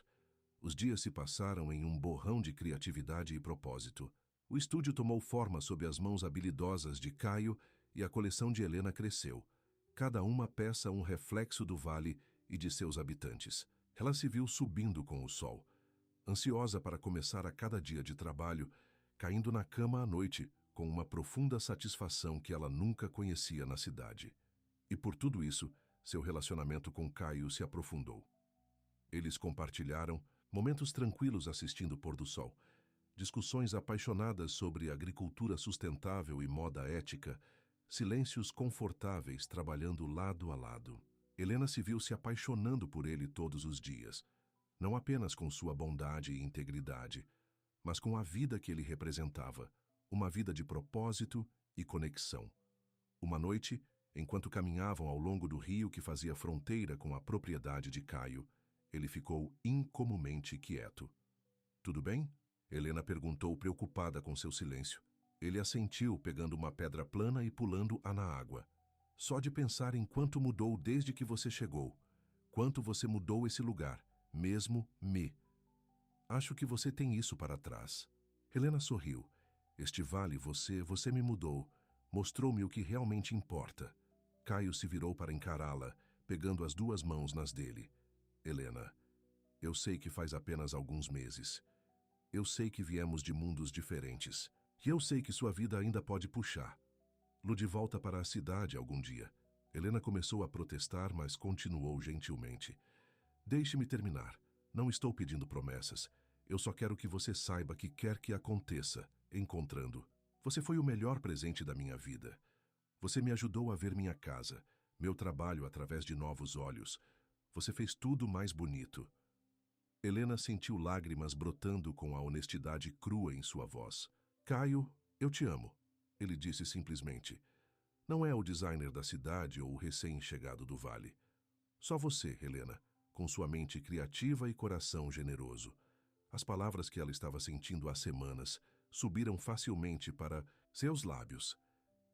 Os dias se passaram em um borrão de criatividade e propósito. O estúdio tomou forma sob as mãos habilidosas de Caio e a coleção de Helena cresceu. Cada uma peça um reflexo do vale e de seus habitantes. Ela se viu subindo com o sol, ansiosa para começar a cada dia de trabalho, caindo na cama à noite com uma profunda satisfação que ela nunca conhecia na cidade. E por tudo isso, seu relacionamento com Caio se aprofundou. Eles compartilharam momentos tranquilos assistindo o pôr do sol, discussões apaixonadas sobre agricultura sustentável e moda ética, silêncios confortáveis trabalhando lado a lado. Helena se viu se apaixonando por ele todos os dias, não apenas com sua bondade e integridade, mas com a vida que ele representava, uma vida de propósito e conexão. Uma noite, enquanto caminhavam ao longo do rio que fazia fronteira com a propriedade de Caio, ele ficou incomumente quieto. "Tudo bem?" Helena perguntou, preocupada com seu silêncio. Ele assentiu, pegando uma pedra plana e pulando-a na água. "Só de pensar em quanto mudou desde que você chegou. Quanto você mudou esse lugar, mesmo me. Acho que você tem isso para trás." Helena sorriu. "Este vale, você me mudou. Mostrou-me o que realmente importa." Caio se virou para encará-la, pegando as duas mãos nas dele. "Helena, eu sei que faz apenas alguns meses. Eu sei que viemos de mundos diferentes. E eu sei que sua vida ainda pode puxar. De volta para a cidade algum dia." Helena começou a protestar, mas continuou gentilmente. "Deixe-me terminar. Não estou pedindo promessas. Eu só quero que você saiba que quer que aconteça, encontrando. Você foi o melhor presente da minha vida. Você me ajudou a ver minha casa, meu trabalho através de novos olhos. Você fez tudo mais bonito." Helena sentiu lágrimas brotando com a honestidade crua em sua voz. "Caio, eu te amo," ele disse simplesmente. "Não é o designer da cidade ou o recém-chegado do vale. Só você, Helena, com sua mente criativa e coração generoso." As palavras que ela estava sentindo há semanas subiram facilmente para seus lábios.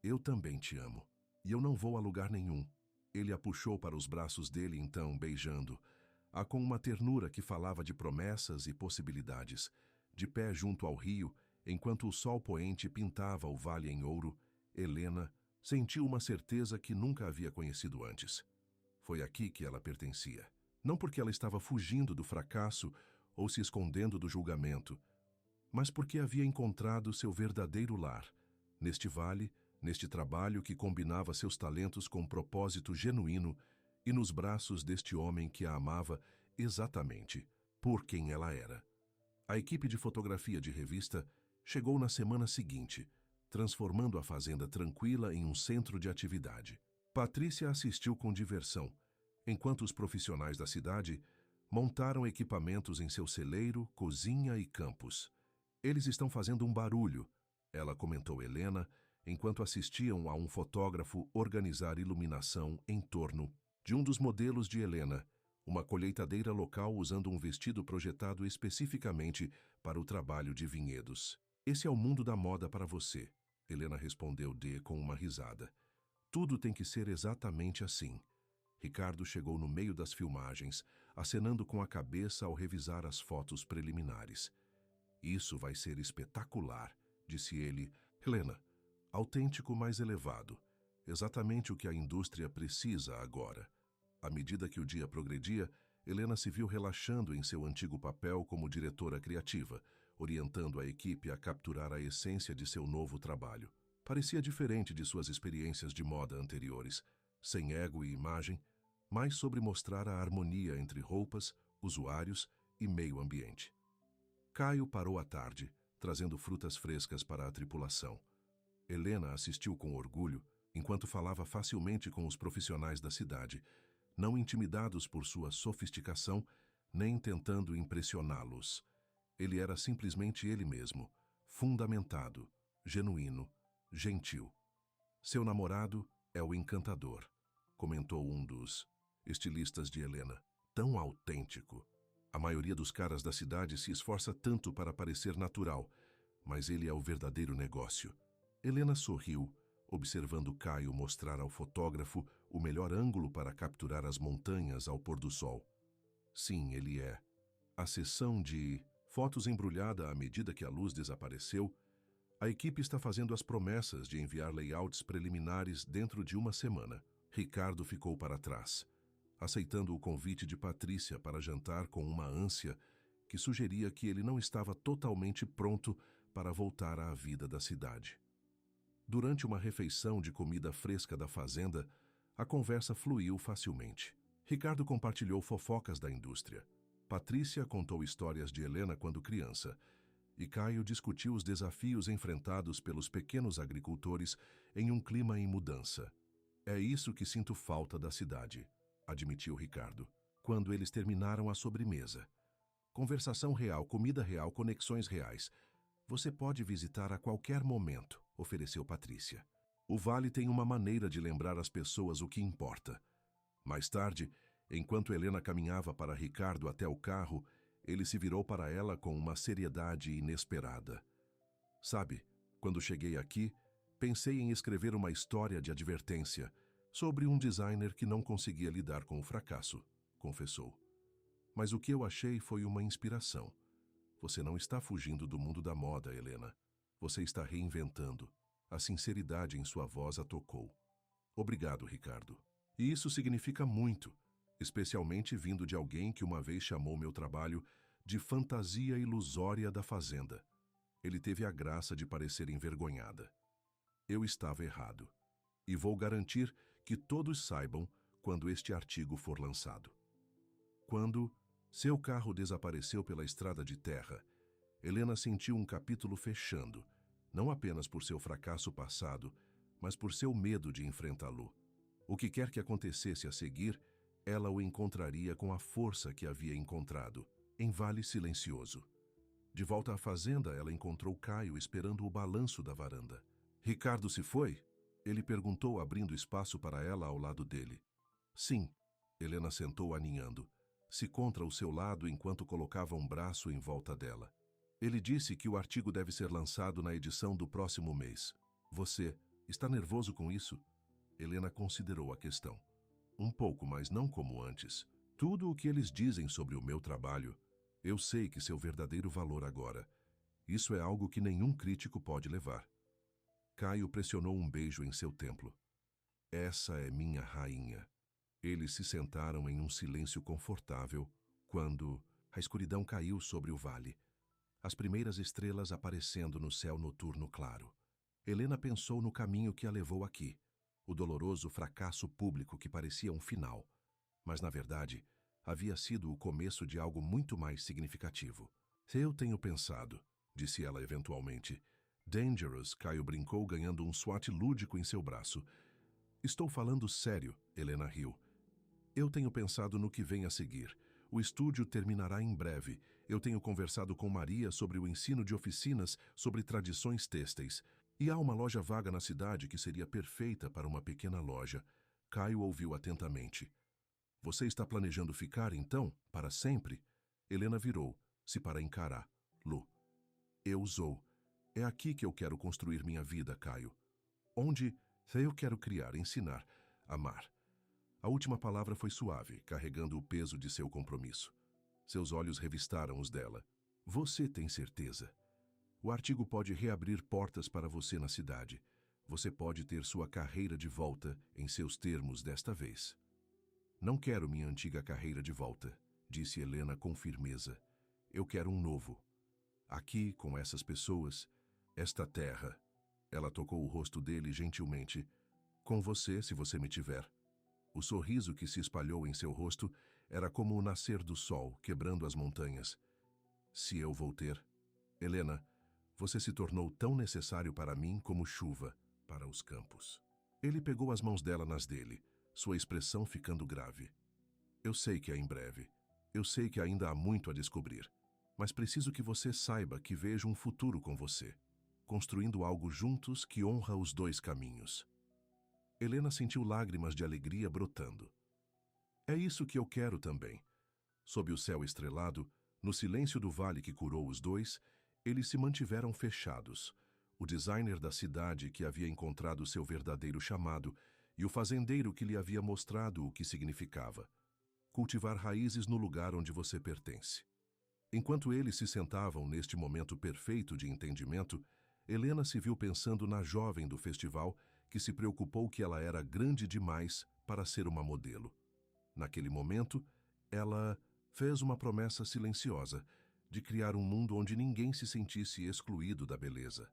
"Eu também te amo. E eu não vou a lugar nenhum." Ele a puxou para os braços dele então, beijando-a com uma ternura que falava de promessas e possibilidades. De pé junto ao rio, enquanto o sol poente pintava o vale em ouro, Helena sentiu uma certeza que nunca havia conhecido antes. Foi aqui que ela pertencia. Não porque ela estava fugindo do fracasso ou se escondendo do julgamento, mas porque havia encontrado seu verdadeiro lar, neste vale, neste trabalho que combinava seus talentos com um propósito genuíno e nos braços deste homem que a amava exatamente por quem ela era. A equipe de fotografia de revista chegou na semana seguinte, transformando a fazenda tranquila em um centro de atividade. Patrícia assistiu com diversão, enquanto os profissionais da cidade montaram equipamentos em seu celeiro, cozinha e campos. "Eles estão fazendo um barulho," ela comentou a Helena, enquanto assistiam a um fotógrafo organizar iluminação em torno de um dos modelos de Helena, uma colheitadeira local usando um vestido projetado especificamente para o trabalho de vinhedos. "Esse é o mundo da moda para você," Helena respondeu com uma risada. "Tudo tem que ser exatamente assim." Ricardo chegou no meio das filmagens, acenando com a cabeça ao revisar as fotos preliminares. "Isso vai ser espetacular," disse ele. "Helena, autêntico, mais elevado. Exatamente o que a indústria precisa agora." À medida que o dia progredia, Helena se viu relaxando em seu antigo papel como diretora criativa, orientando a equipe a capturar a essência de seu novo trabalho. Parecia diferente de suas experiências de moda anteriores, sem ego e imagem, mas sobre mostrar a harmonia entre roupas, usuários e meio ambiente. Caio parou à tarde, trazendo frutas frescas para a tripulação. Helena assistiu com orgulho, enquanto falava facilmente com os profissionais da cidade, não intimidados por sua sofisticação, nem tentando impressioná-los. Ele era simplesmente ele mesmo, fundamentado, genuíno, gentil. "Seu namorado é o encantador," comentou um dos estilistas de Helena. "Tão autêntico. A maioria dos caras da cidade se esforça tanto para parecer natural, mas ele é o verdadeiro negócio." Helena sorriu, observando Caio mostrar ao fotógrafo o melhor ângulo para capturar as montanhas ao pôr do sol. Sim, ele é. A sessão de fotos embrulhada à medida que a luz desapareceu, a equipe está fazendo as promessas de enviar layouts preliminares dentro de uma semana. Ricardo ficou para trás, aceitando o convite de Patrícia para jantar com uma ânsia que sugeria que ele não estava totalmente pronto para voltar à vida da cidade. Durante uma refeição de comida fresca da fazenda, a conversa fluiu facilmente. Ricardo compartilhou fofocas da indústria. Patrícia contou histórias de Helena quando criança, e Caio discutiu os desafios enfrentados pelos pequenos agricultores em um clima em mudança. É isso que sinto falta da cidade, admitiu Ricardo, quando eles terminaram a sobremesa. Conversação real, comida real, conexões reais. Você pode visitar a qualquer momento, ofereceu Patrícia. O vale tem uma maneira de lembrar às pessoas o que importa. Mais tarde, enquanto Helena caminhava para Ricardo até o carro, ele se virou para ela com uma seriedade inesperada. Sabe, quando cheguei aqui, pensei em escrever uma história de advertência sobre um designer que não conseguia lidar com o fracasso, confessou. Mas o que eu achei foi uma inspiração. Você não está fugindo do mundo da moda, Helena. Você está reinventando. A sinceridade em sua voz a tocou. Obrigado, Ricardo. E isso significa muito, especialmente vindo de alguém que uma vez chamou meu trabalho de fantasia ilusória da fazenda. Ele teve a graça de parecer envergonhada. Eu estava errado. E vou garantir que todos saibam quando este artigo for lançado. Quando seu carro desapareceu pela estrada de terra, Helena sentiu um capítulo fechando, não apenas por seu fracasso passado, mas por seu medo de enfrentá-lo. O que quer que acontecesse a seguir, ela o encontraria com a força que havia encontrado, em Vale Silencioso. De volta à fazenda, ela encontrou Caio esperando o balanço da varanda. Ricardo se foi? Ele perguntou, abrindo espaço para ela ao lado dele. Sim, Helena sentou aninhando, se contra o seu lado enquanto colocava um braço em volta dela. Ele disse que o artigo deve ser lançado na edição do próximo mês. Você está nervoso com isso? Helena considerou a questão. Um pouco, mas não como antes. Tudo o que eles dizem sobre o meu trabalho, eu sei que seu verdadeiro valor agora. Isso é algo que nenhum crítico pode levar. Caio pressionou um beijo em seu templo. Essa é minha rainha. Eles se sentaram em um silêncio confortável quando a escuridão caiu sobre o vale, as primeiras estrelas aparecendo no céu noturno claro. Helena pensou no caminho que a levou aqui, o doloroso fracasso público que parecia um final, mas na verdade havia sido o começo de algo muito mais significativo. Eu tenho pensado, disse ela eventualmente. Dangerous, Caio brincou, ganhando um SWAT lúdico em seu braço. Estou falando sério, Helena riu. Eu tenho pensado no que vem a seguir. O estúdio terminará em breve. Eu tenho conversado com Maria sobre o ensino de oficinas sobre tradições têxteis. E há uma loja vaga na cidade que seria perfeita para uma pequena loja. Caio ouviu atentamente. Você está planejando ficar, então, para sempre? Helena virou-se para encarar. Lu. Eu usou. É aqui que eu quero construir minha vida, Caio. Onde eu quero criar, ensinar, amar. A última palavra foi suave, carregando o peso de seu compromisso. Seus olhos revistaram os dela. Você tem certeza? O artigo pode reabrir portas para você na cidade. Você pode ter sua carreira de volta em seus termos desta vez. Não quero minha antiga carreira de volta, disse Helena com firmeza. Eu quero um novo. Aqui, com essas pessoas, esta terra. Ela tocou o rosto dele gentilmente. Com você, se você me tiver. O sorriso que se espalhou em seu rosto era como o nascer do sol, quebrando as montanhas. Se eu vou ter. Helena, você se tornou tão necessário para mim como chuva para os campos. Ele pegou as mãos dela nas dele, sua expressão ficando grave. Eu sei que é em breve. Eu sei que ainda há muito a descobrir. Mas preciso que você saiba que vejo um futuro com você, construindo algo juntos que honra os dois caminhos. Helena sentiu lágrimas de alegria brotando. É isso que eu quero também. Sob o céu estrelado, no silêncio do vale que curou os dois, eles se mantiveram fechados. O designer da cidade que havia encontrado seu verdadeiro chamado e o fazendeiro que lhe havia mostrado o que significava: cultivar raízes no lugar onde você pertence. Enquanto eles se sentavam neste momento perfeito de entendimento, Helena se viu pensando na jovem do festival que se preocupou que ela era grande demais para ser uma modelo. Naquele momento, ela fez uma promessa silenciosa de criar um mundo onde ninguém se sentisse excluído da beleza,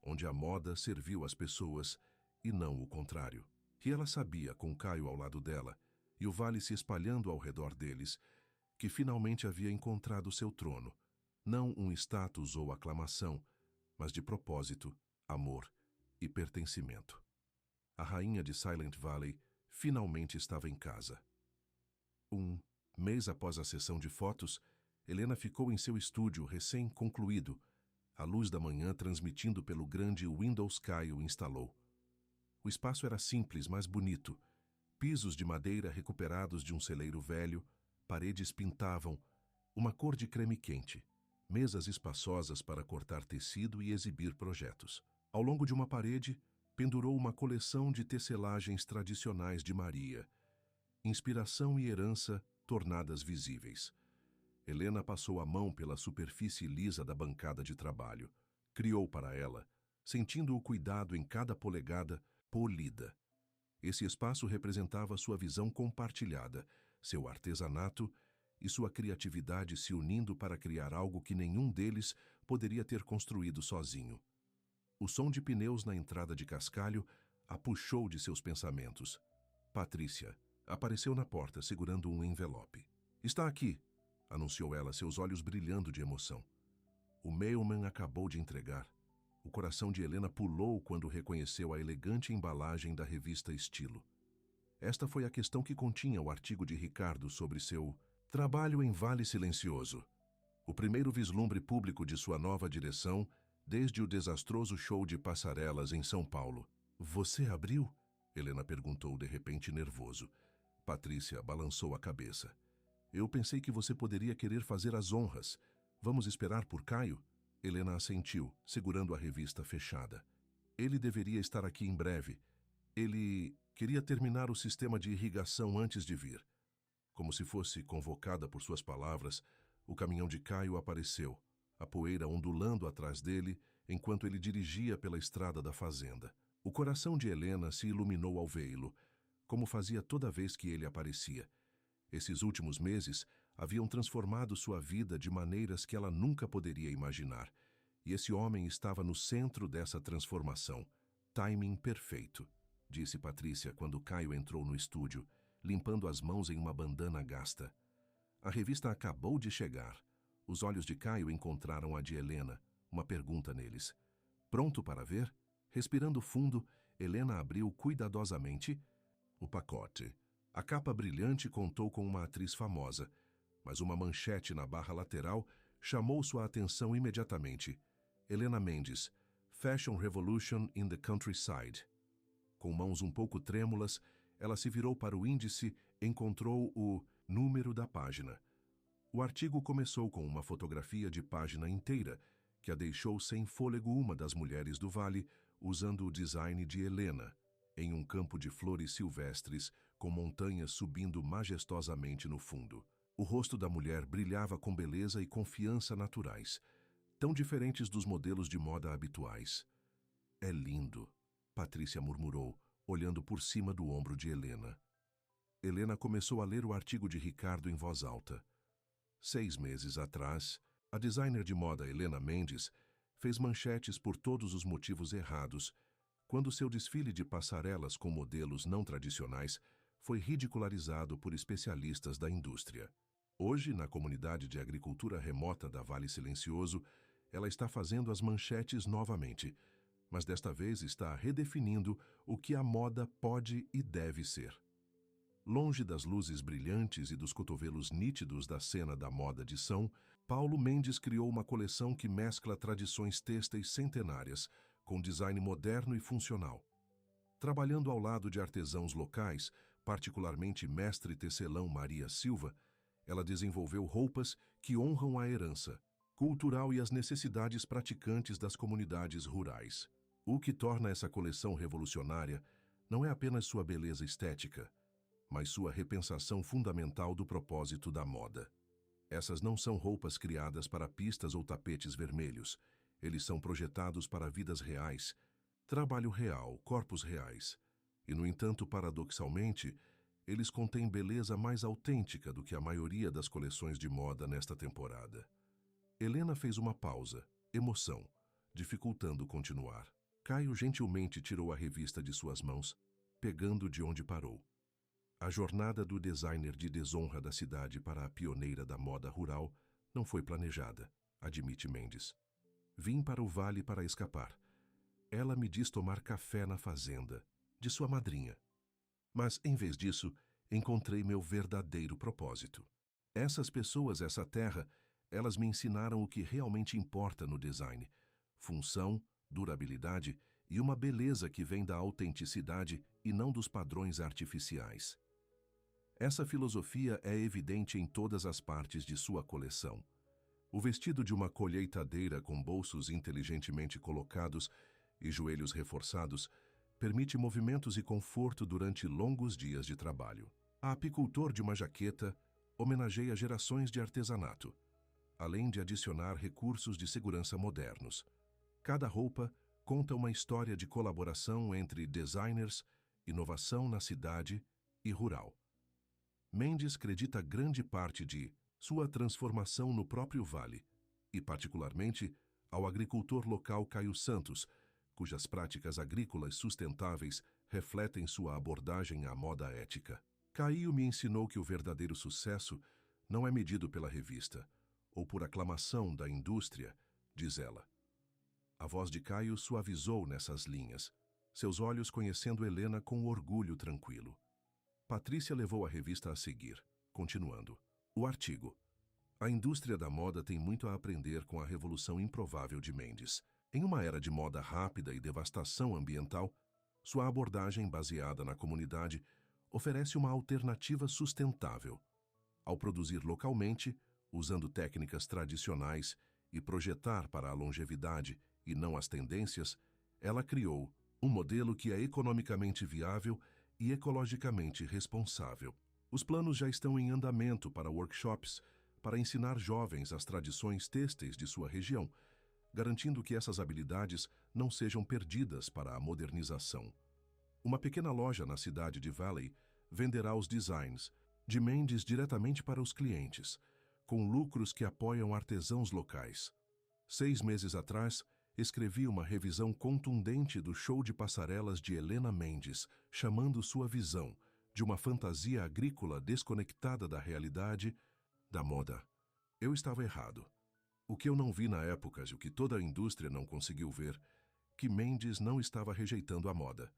onde a moda serviu às pessoas e não o contrário. E ela sabia, com Caio ao lado dela e o vale se espalhando ao redor deles, que finalmente havia encontrado seu trono, não um status ou aclamação, mas de propósito, amor e pertencimento. A rainha de Silent Valley finalmente estava em casa. Um mês após a sessão de fotos, Helena ficou em seu estúdio recém-concluído. A luz da manhã transmitindo pelo grande Windows Caio instalou. O espaço era simples, mas bonito. Pisos de madeira recuperados de um celeiro velho, paredes pintavam uma cor de creme quente, mesas espaçosas para cortar tecido e exibir projetos. Ao longo de uma parede, pendurou uma coleção de tecelagens tradicionais de Maria, inspiração e herança tornadas visíveis. Helena passou a mão pela superfície lisa da bancada de trabalho. Criou para ela, sentindo o cuidado em cada polegada polida. Esse espaço representava sua visão compartilhada, seu artesanato e sua criatividade se unindo para criar algo que nenhum deles poderia ter construído sozinho. O som de pneus na entrada de cascalho a puxou de seus pensamentos. Patrícia apareceu na porta segurando um envelope. "Está aqui", anunciou ela, seus olhos brilhando de emoção. O mailman acabou de entregar. O coração de Helena pulou quando reconheceu a elegante embalagem da revista Estilo. Esta foi a questão que continha o artigo de Ricardo sobre seu trabalho em Vale Silencioso. O primeiro vislumbre público de sua nova direção desde o desastroso show de passarelas em São Paulo. "Você abriu?" Helena perguntou de repente nervoso. Patrícia balançou a cabeça. "Eu pensei que você poderia querer fazer as honras. Vamos esperar por Caio?" Helena assentiu, segurando a revista fechada. "Ele deveria estar aqui em breve. Ele queria terminar o sistema de irrigação antes de vir." Como se fosse convocada por suas palavras, o caminhão de Caio apareceu, a poeira ondulando atrás dele enquanto ele dirigia pela estrada da fazenda. O coração de Helena se iluminou ao vê-lo, como fazia toda vez que ele aparecia. Esses últimos meses haviam transformado sua vida de maneiras que ela nunca poderia imaginar, e esse homem estava no centro dessa transformação. "Timing perfeito", disse Patrícia quando Caio entrou no estúdio, limpando as mãos em uma bandana gasta. A revista acabou de chegar. Os olhos de Caio encontraram a de Helena, uma pergunta neles. Pronto para ver? Respirando fundo, Helena abriu cuidadosamente o pacote. A capa brilhante contou com uma atriz famosa, mas uma manchete na barra lateral chamou sua atenção imediatamente. Helena Mendes, Fashion Revolution in the Countryside. Com mãos um pouco trêmulas, ela se virou para o índice e encontrou o número da página. O artigo começou com uma fotografia de página inteira, que a deixou sem fôlego. Uma das mulheres do vale, usando o design de Helena, em um campo de flores silvestres, com montanhas subindo majestosamente no fundo. O rosto da mulher brilhava com beleza e confiança naturais, tão diferentes dos modelos de moda habituais. "É lindo", Patrícia murmurou, olhando por cima do ombro de Helena. Helena começou a ler o artigo de Ricardo em voz alta. 6 meses atrás, a designer de moda Helena Mendes fez manchetes por todos os motivos errados, quando seu desfile de passarelas com modelos não tradicionais foi ridicularizado por especialistas da indústria. Hoje, na comunidade de agricultura remota da Vale Silencioso, ela está fazendo as manchetes novamente, mas desta vez está redefinindo o que a moda pode e deve ser. Longe das luzes brilhantes e dos cotovelos nítidos da cena da moda de São Paulo, Mendes criou uma coleção que mescla tradições têxteis centenárias com design moderno e funcional. Trabalhando ao lado de artesãos locais, particularmente mestre tecelão Maria Silva, ela desenvolveu roupas que honram a herança cultural e as necessidades praticantes das comunidades rurais. O que torna essa coleção revolucionária não é apenas sua beleza estética, mas sua repensação fundamental do propósito da moda. Essas não são roupas criadas para pistas ou tapetes vermelhos. Eles são projetados para vidas reais, trabalho real, corpos reais. E, no entanto, paradoxalmente, eles contêm beleza mais autêntica do que a maioria das coleções de moda nesta temporada. Helena fez uma pausa, emoção, dificultando continuar. Caio gentilmente tirou a revista de suas mãos, pegando de onde parou. A jornada do designer de desonra da cidade para a pioneira da moda rural não foi planejada, admite Mendes. Vim para o vale para escapar. Ela me diz tomar café na fazenda, de sua madrinha. Mas, em vez disso, encontrei meu verdadeiro propósito. Essas pessoas, essa terra, elas me ensinaram o que realmente importa no design: função, durabilidade e uma beleza que vem da autenticidade e não dos padrões artificiais. Essa filosofia é evidente em todas as partes de sua coleção. O vestido de uma colheitadeira com bolsos inteligentemente colocados e joelhos reforçados permite movimentos e conforto durante longos dias de trabalho. A apicultor de uma jaqueta homenageia gerações de artesanato, além de adicionar recursos de segurança modernos. Cada roupa conta uma história de colaboração entre designers, inovação na cidade e rural. Mendes acredita grande parte de sua transformação no próprio vale, e particularmente ao agricultor local Caio Santos, cujas práticas agrícolas sustentáveis refletem sua abordagem à moda ética. Caio me ensinou que o verdadeiro sucesso não é medido pela revista, ou por aclamação da indústria, diz ela. A voz de Caio suavizou nessas linhas, seus olhos conhecendo Helena com orgulho tranquilo. Patrícia levou a revista a seguir, continuando. O artigo. A indústria da moda tem muito a aprender com a revolução improvável de Mendes. Em uma era de moda rápida e devastação ambiental, sua abordagem baseada na comunidade oferece uma alternativa sustentável. Ao produzir localmente, usando técnicas tradicionais e projetar para a longevidade e não as tendências, ela criou um modelo que é economicamente viável e ecologicamente responsável. Os planos já estão em andamento para workshops para ensinar jovens as tradições têxteis de sua região, garantindo que essas habilidades não sejam perdidas para a modernização. Uma pequena loja na cidade de Valley venderá os designs de Mendes diretamente para os clientes, com lucros que apoiam artesãos locais. 6 meses atrás, escrevi uma revisão contundente do show de passarelas de Helena Mendes, chamando sua visão de uma fantasia agrícola desconectada da realidade da moda. Eu estava errado. O que eu não vi na época e o que toda a indústria não conseguiu ver, que Mendes não estava rejeitando a moda.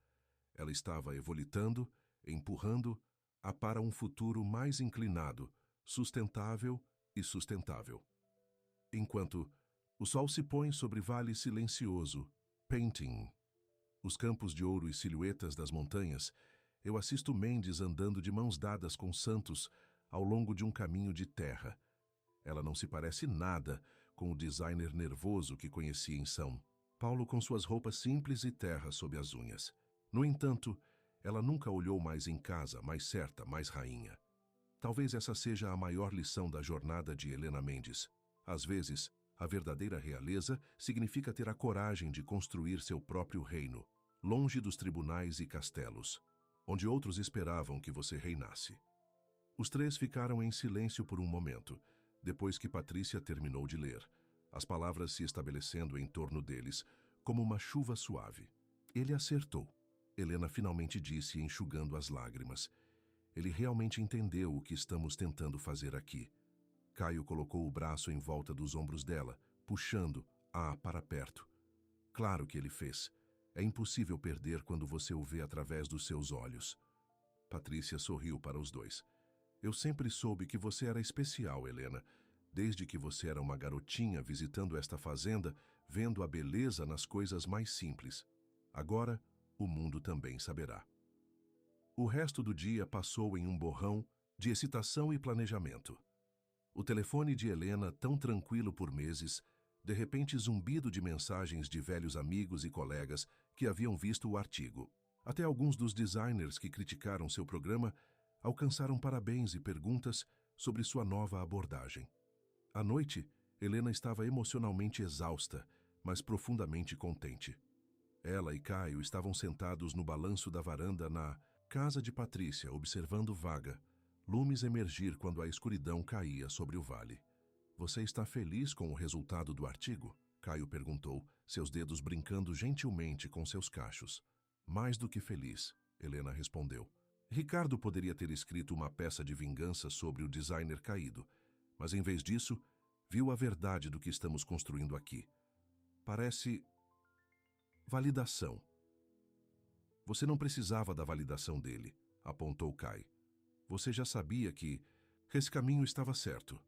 Ela estava evolutando, empurrando-a para um futuro mais inclinado, sustentável e sustentável. Enquanto o sol se põe sobre vale silencioso, painting, os campos de ouro e silhuetas das montanhas, eu assisto Mendes andando de mãos dadas com Santos ao longo de um caminho de terra. Ela não se parece nada com o designer nervoso que conheci em São Paulo com suas roupas simples e terra sob as unhas. No entanto, ela nunca olhou mais em casa, mais certa, mais rainha. Talvez essa seja a maior lição da jornada de Helena Mendes. Às vezes, a verdadeira realeza significa ter a coragem de construir seu próprio reino, longe dos tribunais e castelos, onde outros esperavam que você reinasse. Os três ficaram em silêncio por um momento, depois que Patrícia terminou de ler, as palavras se estabelecendo em torno deles, como uma chuva suave. Ele acertou, Helena finalmente disse, enxugando as lágrimas. Ele realmente entendeu o que estamos tentando fazer aqui. Caio colocou o braço em volta dos ombros dela, puxando-a para perto. Claro que ele fez. É impossível perder quando você o vê através dos seus olhos. Patrícia sorriu para os dois. Eu sempre soube que você era especial, Helena, desde que você era uma garotinha visitando esta fazenda, vendo a beleza nas coisas mais simples. Agora, o mundo também saberá. O resto do dia passou em um borrão de excitação e planejamento. O telefone de Helena, tão tranquilo por meses, de repente zumbido de mensagens de velhos amigos e colegas que haviam visto o artigo. Até alguns dos designers que criticaram seu programa alcançaram parabéns e perguntas sobre sua nova abordagem. À noite, Helena estava emocionalmente exausta, mas profundamente contente. Ela e Caio estavam sentados no balanço da varanda na casa de Patrícia, observando vaga, lumes emergir quando a escuridão caía sobre o vale. "Você está feliz com o resultado do artigo?" Caio perguntou, seus dedos brincando gentilmente com seus cachos. "Mais do que feliz", Helena respondeu. Ricardo poderia ter escrito uma peça de vingança sobre o designer caído, mas em vez disso, viu a verdade do que estamos construindo aqui. Parece validação. "Você não precisava da validação dele", apontou Kai. "Você já sabia que esse caminho estava certo."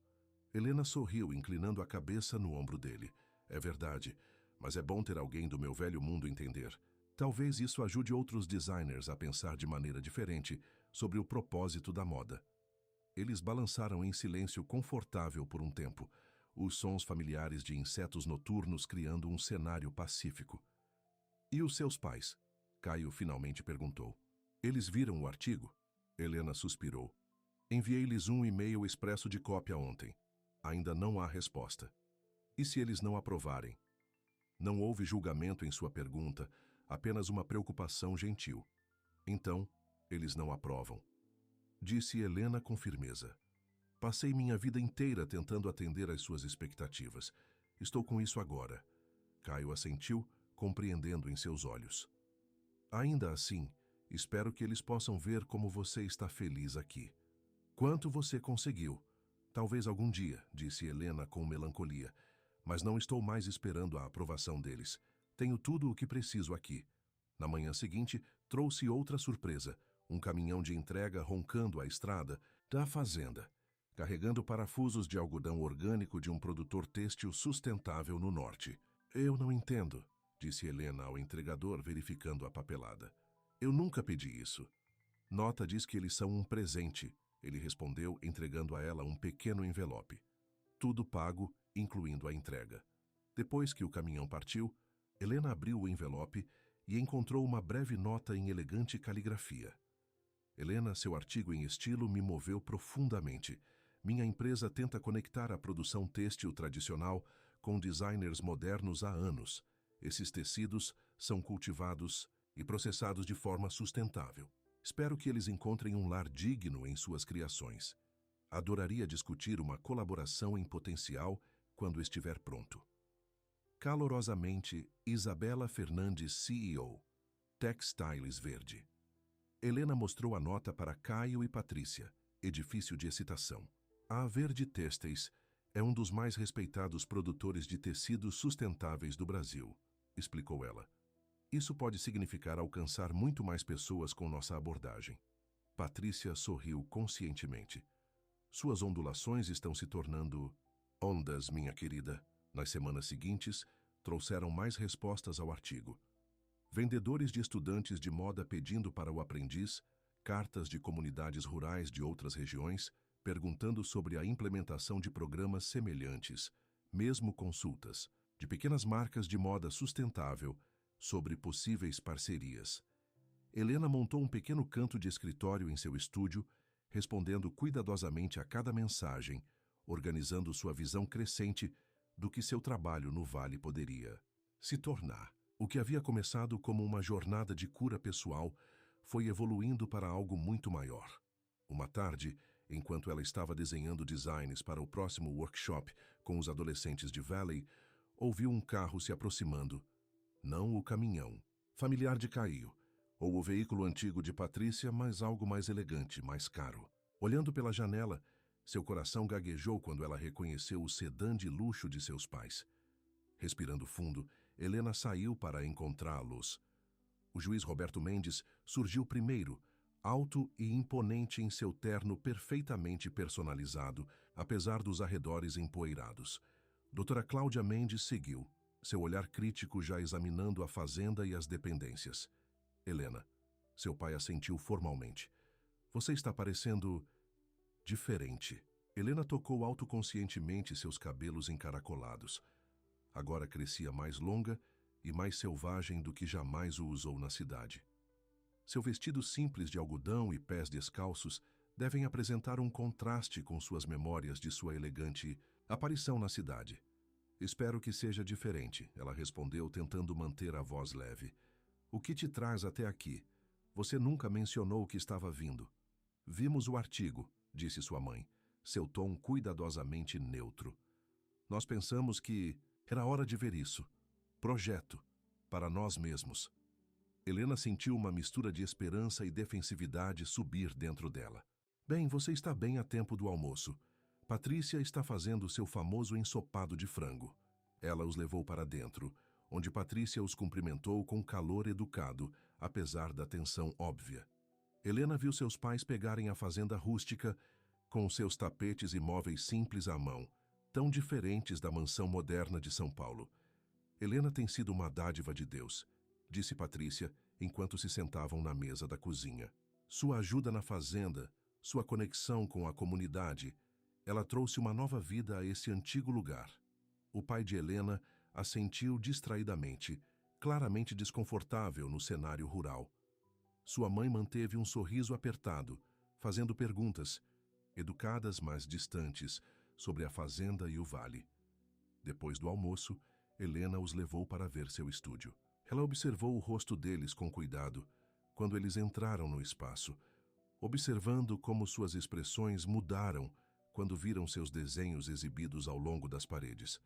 Helena sorriu, inclinando a cabeça no ombro dele. "É verdade, mas é bom ter alguém do meu velho mundo entender. Talvez isso ajude outros designers a pensar de maneira diferente sobre o propósito da moda." Eles balançaram em silêncio confortável por um tempo, os sons familiares de insetos noturnos criando um cenário pacífico. "E os seus pais?" Caio finalmente perguntou. "Eles viram o artigo?" Helena suspirou. "Enviei-lhes um e-mail expresso de cópia ontem. Ainda não há resposta." "E se eles não aprovarem?" Não houve julgamento em sua pergunta, apenas uma preocupação gentil. "Então, eles não aprovam", disse Helena com firmeza. "Passei minha vida inteira tentando atender às suas expectativas. Estou com isso agora." Caio assentiu, compreendendo em seus olhos. "Ainda assim, espero que eles possam ver como você está feliz aqui." "Quanto você conseguiu?" "Talvez algum dia", disse Helena com melancolia. "Mas não estou mais esperando a aprovação deles. Tenho tudo o que preciso aqui." Na manhã seguinte, trouxe outra surpresa: um caminhão de entrega roncando a estrada da fazenda, carregando parafusos de algodão orgânico de um produtor têxtil sustentável no norte. "Eu não entendo", disse Helena ao entregador, verificando a papelada. "Eu nunca pedi isso." "Nota diz que eles são um presente", ele respondeu, entregando a ela um pequeno envelope. "Tudo pago, incluindo a entrega." Depois que o caminhão partiu, Helena abriu o envelope e encontrou uma breve nota em elegante caligrafia. "Helena, seu artigo em estilo me moveu profundamente. Minha empresa tenta conectar a produção têxtil tradicional com designers modernos há anos. Esses tecidos são cultivados e processados de forma sustentável. Espero que eles encontrem um lar digno em suas criações. Adoraria discutir uma colaboração em potencial quando estiver pronto. Calorosamente, Isabela Fernandes, CEO, Textiles Verde." Helena mostrou a nota para Caio e Patrícia, edifício de excitação. "A Verde Têxteis é um dos mais respeitados produtores de tecidos sustentáveis do Brasil", explicou ela. "Isso pode significar alcançar muito mais pessoas com nossa abordagem." Patrícia sorriu conscientemente. "Suas ondulações estão se tornando ondas, minha querida." Nas semanas seguintes, trouxeram mais respostas ao artigo. Vendedores de estudantes de moda pedindo para o aprendiz, cartas de comunidades rurais de outras regiões, perguntando sobre a implementação de programas semelhantes, mesmo consultas, de pequenas marcas de moda sustentável, sobre possíveis parcerias. Helena montou um pequeno canto de escritório em seu estúdio, respondendo cuidadosamente a cada mensagem, organizando sua visão crescente do que seu trabalho no Vale poderia se tornar. O que havia começado como uma jornada de cura pessoal foi evoluindo para algo muito maior. Uma tarde, enquanto ela estava desenhando designs para o próximo workshop com os adolescentes de Valley, ouviu um carro se aproximando. Não o caminhão, familiar de Caio, ou o veículo antigo de Patrícia, mas algo mais elegante, mais caro. Olhando pela janela, seu coração gaguejou quando ela reconheceu o sedã de luxo de seus pais. Respirando fundo, Helena saiu para encontrá-los. O juiz Roberto Mendes surgiu primeiro, alto e imponente em seu terno perfeitamente personalizado, apesar dos arredores empoeirados. Doutora Cláudia Mendes seguiu, seu olhar crítico já examinando a fazenda e as dependências. "Helena", seu pai assentiu formalmente. "Você está parecendo diferente." Helena tocou autoconscientemente seus cabelos encaracolados. Agora crescia mais longa e mais selvagem do que jamais o usou na cidade. Seu vestido simples de algodão e pés descalços devem apresentar um contraste com suas memórias de sua elegante aparição na cidade. Espero que seja diferente, ela respondeu, tentando manter a voz leve. O que te traz até aqui? Você nunca mencionou que estava vindo. Vimos o artigo, disse sua mãe, seu tom cuidadosamente neutro. Nós pensamos que era hora de ver isso. Projeto. Para nós mesmos. Helena sentiu uma mistura de esperança e defensividade subir dentro dela. Bem, você está bem a tempo do almoço. Patrícia está fazendo seu famoso ensopado de frango. Ela os levou para dentro, onde Patrícia os cumprimentou com calor educado, apesar da tensão óbvia. Helena viu seus pais pegarem a fazenda rústica, com seus tapetes e móveis simples à mão, tão diferentes da mansão moderna de São Paulo. Helena tem sido uma dádiva de Deus, disse Patrícia, enquanto se sentavam na mesa da cozinha. Sua ajuda na fazenda, sua conexão com a comunidade, ela trouxe uma nova vida a esse antigo lugar. O pai de Helena assentiu distraidamente, claramente desconfortável no cenário rural. Sua mãe manteve um sorriso apertado, fazendo perguntas, educadas mas distantes, sobre a fazenda e o vale. Depois do almoço, Helena os levou para ver seu estúdio. Ela observou o rosto deles com cuidado quando eles entraram no espaço, observando como suas expressões mudaram quando viram seus desenhos exibidos ao longo das paredes.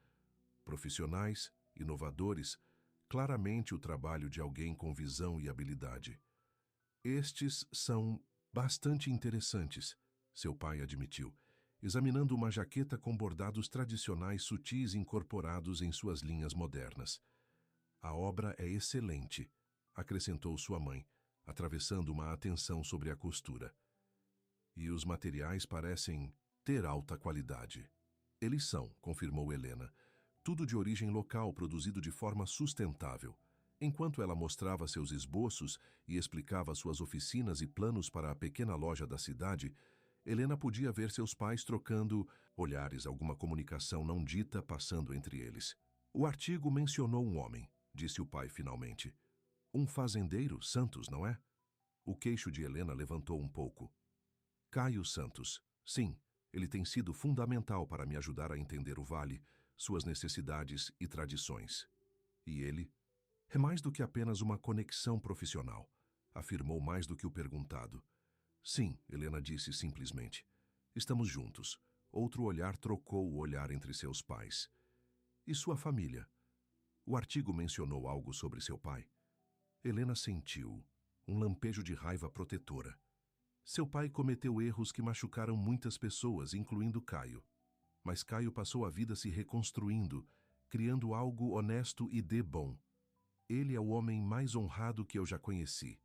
Profissionais, inovadores, claramente o trabalho de alguém com visão e habilidade. Estes são bastante interessantes, seu pai admitiu, examinando uma jaqueta com bordados tradicionais sutis incorporados em suas linhas modernas. A obra é excelente, acrescentou sua mãe, atravessando uma atenção sobre a costura. E os materiais parecem ter alta qualidade. Eles são, confirmou Helena, tudo de origem local, produzido de forma sustentável. Enquanto ela mostrava seus esboços e explicava suas oficinas e planos para a pequena loja da cidade, Helena podia ver seus pais trocando olhares, alguma comunicação não dita passando entre eles. O artigo mencionou um homem, disse o pai finalmente. Um fazendeiro, Santos, não é? O queixo de Helena levantou um pouco. Caio Santos. Sim, ele tem sido fundamental para me ajudar a entender o vale, suas necessidades e tradições. E ele? É mais do que apenas uma conexão profissional, afirmou mais do que o perguntado. Sim, Helena disse simplesmente. Estamos juntos. Outro olhar trocou o olhar entre seus pais. E sua família? O artigo mencionou algo sobre seu pai? Helena sentiu um lampejo de raiva protetora. Seu pai cometeu erros que machucaram muitas pessoas, incluindo Caio. Mas Caio passou a vida se reconstruindo, criando algo honesto e de bom. Ele é o homem mais honrado que eu já conheci.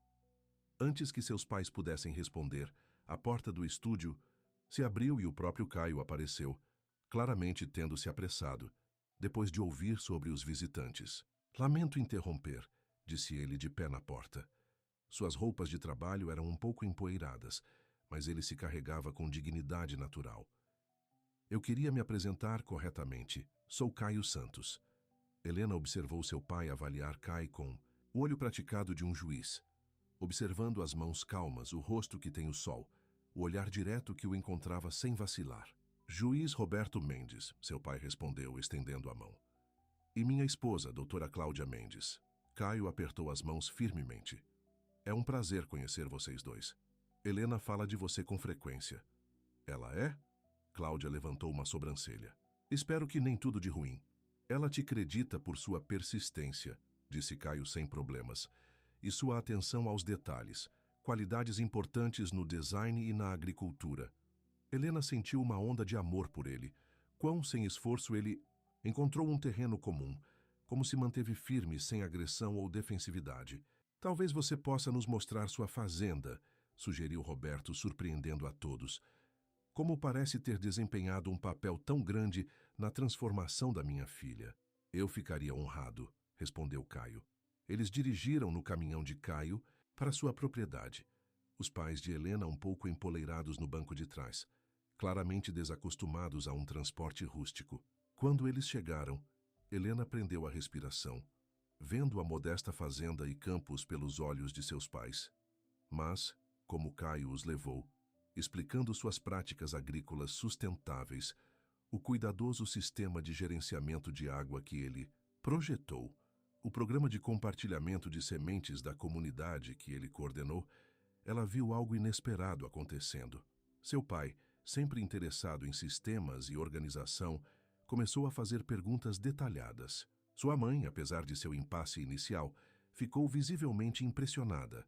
Antes que seus pais pudessem responder, a porta do estúdio se abriu e o próprio Caio apareceu, claramente tendo se apressado, depois de ouvir sobre os visitantes. Lamento interromper, disse ele de pé na porta. Suas roupas de trabalho eram um pouco empoeiradas, mas ele se carregava com dignidade natural. Eu queria me apresentar corretamente. Sou Caio Santos. Helena observou seu pai avaliar Caio com o olho praticado de um juiz, observando as mãos calmas, o rosto que tem o sol, o olhar direto que o encontrava sem vacilar. Juiz Roberto Mendes, seu pai respondeu, estendendo a mão. E minha esposa, doutora Cláudia Mendes. Caio apertou as mãos firmemente. É um prazer conhecer vocês dois. Helena fala de você com frequência. Ela é? Cláudia levantou uma sobrancelha. Espero que nem tudo de ruim. Ela te acredita por sua persistência, disse Caio sem problemas, e sua atenção aos detalhes, qualidades importantes no design e na agricultura. Helena sentiu uma onda de amor por ele. Quão sem esforço ele encontrou um terreno comum, como se manteve firme sem agressão ou defensividade. Talvez você possa nos mostrar sua fazenda, sugeriu Roberto, surpreendendo a todos. Como parece ter desempenhado um papel tão grande na transformação da minha filha. Eu ficaria honrado, respondeu Caio. Eles dirigiram no caminhão de Caio para sua propriedade. Os pais de Helena um pouco empoleirados no banco de trás, claramente desacostumados a um transporte rústico. Quando eles chegaram, Helena prendeu a respiração, vendo a modesta fazenda e campos pelos olhos de seus pais. Mas, como Caio os levou, explicando suas práticas agrícolas sustentáveis, o cuidadoso sistema de gerenciamento de água que ele projetou, o programa de compartilhamento de sementes da comunidade que ele coordenou, ela viu algo inesperado acontecendo. Seu pai, sempre interessado em sistemas e organização, começou a fazer perguntas detalhadas. Sua mãe, apesar de seu impasse inicial, ficou visivelmente impressionada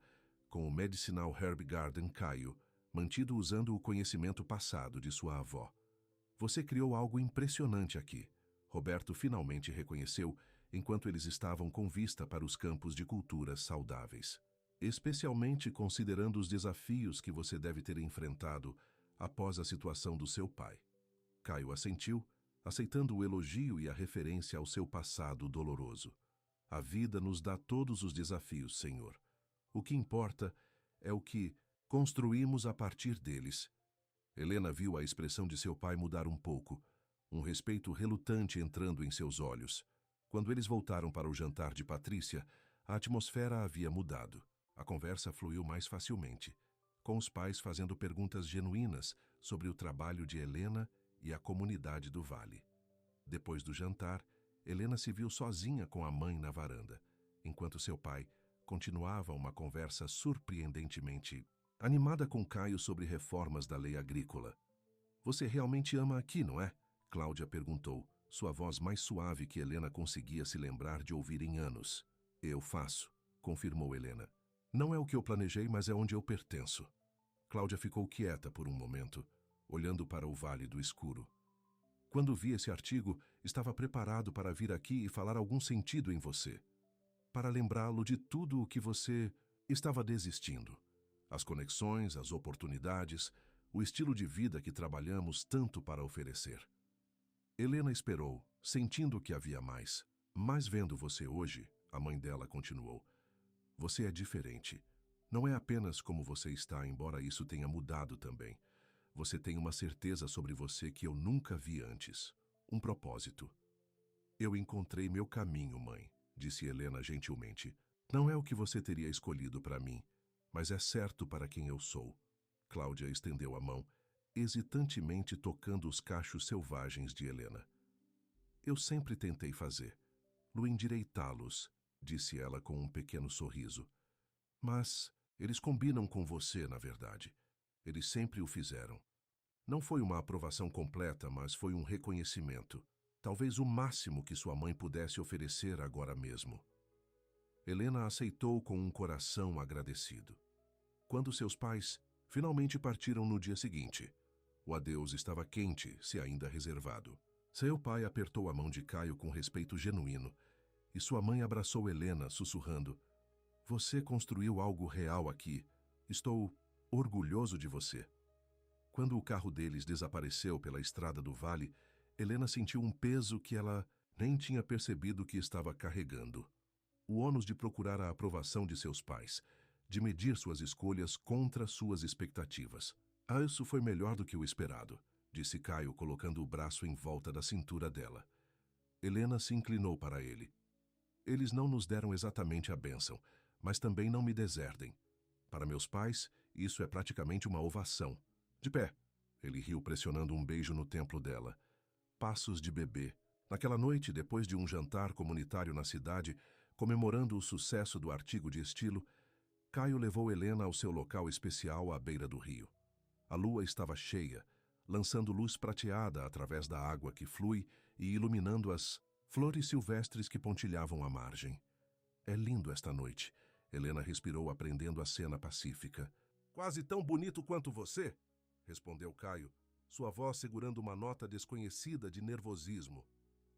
com o medicinal herb garden Caio, mantido usando o conhecimento passado de sua avó. Você criou algo impressionante aqui, Roberto finalmente reconheceu enquanto eles estavam com vista para os campos de culturas saudáveis. Especialmente considerando os desafios que você deve ter enfrentado após a situação do seu pai. Caio assentiu, aceitando o elogio e a referência ao seu passado doloroso. A vida nos dá todos os desafios, Senhor. O que importa é o que construímos a partir deles. Helena viu a expressão de seu pai mudar um pouco, um respeito relutante entrando em seus olhos. Quando eles voltaram para o jantar de Patrícia, a atmosfera havia mudado. A conversa fluiu mais facilmente, com os pais fazendo perguntas genuínas sobre o trabalho de Helena e a comunidade do Vale. Depois do jantar, Helena se viu sozinha com a mãe na varanda, enquanto seu pai continuava uma conversa surpreendentemente animada com Caio sobre reformas da lei agrícola. Você realmente ama aqui, não é? Cláudia perguntou, sua voz mais suave que Helena conseguia se lembrar de ouvir em anos. Eu faço, confirmou Helena. Não é o que eu planejei, mas é onde eu pertenço. Cláudia ficou quieta por um momento, olhando para o Vale do Escuro. Quando vi esse artigo, estava preparado para vir aqui e falar algum sentido em você. Para lembrá-lo de tudo o que você estava desistindo. As conexões, as oportunidades, o estilo de vida que trabalhamos tanto para oferecer. Helena esperou, sentindo que havia mais. Mas vendo você hoje, a mãe dela continuou. Você é diferente. Não é apenas como você está, embora isso tenha mudado também. Você tem uma certeza sobre você que eu nunca vi antes. Um propósito. Eu encontrei meu caminho, mãe, disse Helena gentilmente. Não é o que você teria escolhido para mim, mas é certo para quem eu sou. Cláudia estendeu a mão, hesitantemente tocando os cachos selvagens de Helena. Eu sempre tentei endireitá-los, disse ela com um pequeno sorriso. Mas eles combinam com você, na verdade. Eles sempre o fizeram. Não foi uma aprovação completa, mas foi um reconhecimento. Talvez o máximo que sua mãe pudesse oferecer agora mesmo. Helena aceitou com um coração agradecido. Quando seus pais finalmente partiram no dia seguinte, o adeus estava quente, se ainda reservado. Seu pai apertou a mão de Caio com respeito genuíno, e sua mãe abraçou Helena, sussurrando: Você construiu algo real aqui. Estou orgulhoso de você. Quando o carro deles desapareceu pela estrada do vale, Helena sentiu um peso que ela nem tinha percebido que estava carregando. O ônus de procurar a aprovação de seus pais, de medir suas escolhas contra suas expectativas. Isso foi melhor do que o esperado, disse Caio, colocando o braço em volta da cintura dela. Helena se inclinou para ele. Eles não nos deram exatamente a bênção, mas também não me deserdem. Para meus pais, isso é praticamente uma ovação. De pé. Ele riu, pressionando um beijo no templo dela. Passos de bebê. Naquela noite, depois de um jantar comunitário na cidade, comemorando o sucesso do artigo de estilo, Caio levou Helena ao seu local especial à beira do rio. A lua estava cheia, lançando luz prateada através da água que flui e iluminando as flores silvestres que pontilhavam a margem. É lindo esta noite. Helena respirou, aprendendo a cena pacífica. Quase tão bonito quanto você, respondeu Caio, sua voz segurando uma nota desconhecida de nervosismo.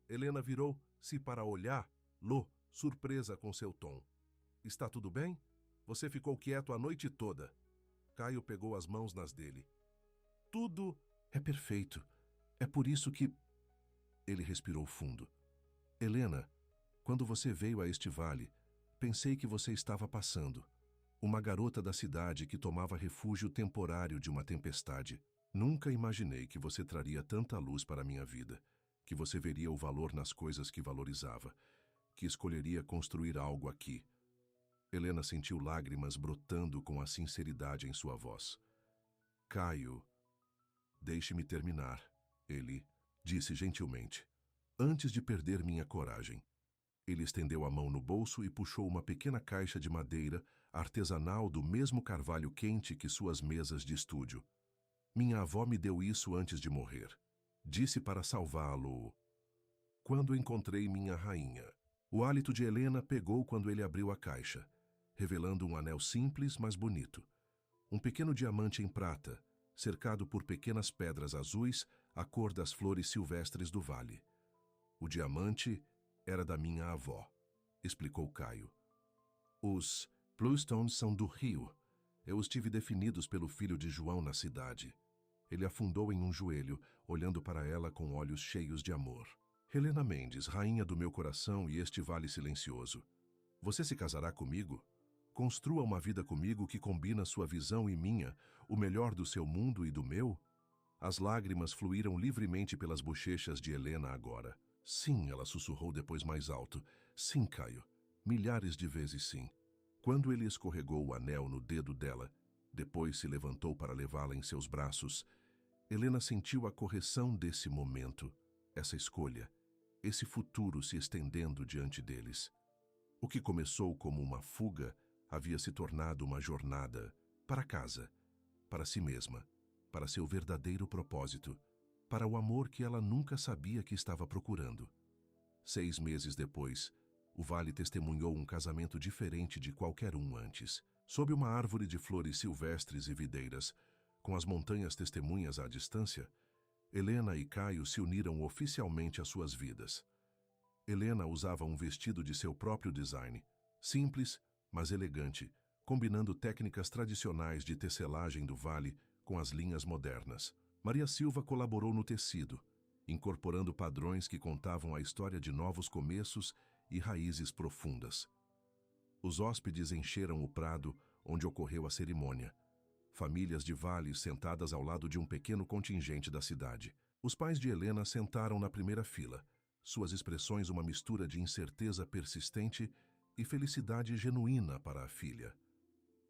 Helena virou-se para olhá-lo, surpresa com seu tom. Está tudo bem? Você ficou quieto a noite toda. Caio pegou as mãos nas dele. Tudo é perfeito. É por isso que... Ele respirou fundo. Helena, quando você veio a este vale, pensei que você estava passando. Uma garota da cidade que tomava refúgio temporário de uma tempestade. Nunca imaginei que você traria tanta luz para a minha vida, que você veria o valor nas coisas que valorizava, que escolheria construir algo aqui. Helena sentiu lágrimas brotando com a sinceridade em sua voz. Caio, deixe-me terminar, ele disse gentilmente, antes de perder minha coragem. Ele estendeu a mão no bolso e puxou uma pequena caixa de madeira artesanal do mesmo carvalho quente que suas mesas de estúdio. Minha avó me deu isso antes de morrer. Disse para salvá-lo. Quando encontrei minha rainha. O hálito de Helena pegou quando ele abriu a caixa, revelando um anel simples, mas bonito. Um pequeno diamante em prata, cercado por pequenas pedras azuis, a cor das flores silvestres do vale. O diamante era da minha avó, explicou Caio. Os Bluestones são do Rio. Eu os tive definidos pelo filho de João na cidade. Ele afundou em um joelho, olhando para ela com olhos cheios de amor. Helena Mendes, rainha do meu coração e este vale silencioso. Você se casará comigo? Construa uma vida comigo que combina sua visão e minha, o melhor do seu mundo e do meu? As lágrimas fluíram livremente pelas bochechas de Helena agora. Sim, ela sussurrou depois mais alto. Sim, Caio. Milhares de vezes sim. Quando ele escorregou o anel no dedo dela, depois se levantou para levá-la em seus braços, Helena sentiu a correção desse momento, essa escolha, esse futuro se estendendo diante deles. O que começou como uma fuga havia se tornado uma jornada para casa, para si mesma, para seu verdadeiro propósito, para o amor que ela nunca sabia que estava procurando. 6 meses depois, o vale testemunhou um casamento diferente de qualquer um antes. Sob uma árvore de flores silvestres e videiras, com as montanhas testemunhas à distância, Helena e Caio se uniram oficialmente às suas vidas. Helena usava um vestido de seu próprio design, simples, mas elegante, combinando técnicas tradicionais de tecelagem do vale com as linhas modernas. Maria Silva colaborou no tecido, incorporando padrões que contavam a história de novos começos e raízes profundas. Os hóspedes encheram o prado onde ocorreu a cerimônia. Famílias de vale sentadas ao lado de um pequeno contingente da cidade. Os pais de Helena sentaram na primeira fila, suas expressões uma mistura de incerteza persistente e felicidade genuína para a filha.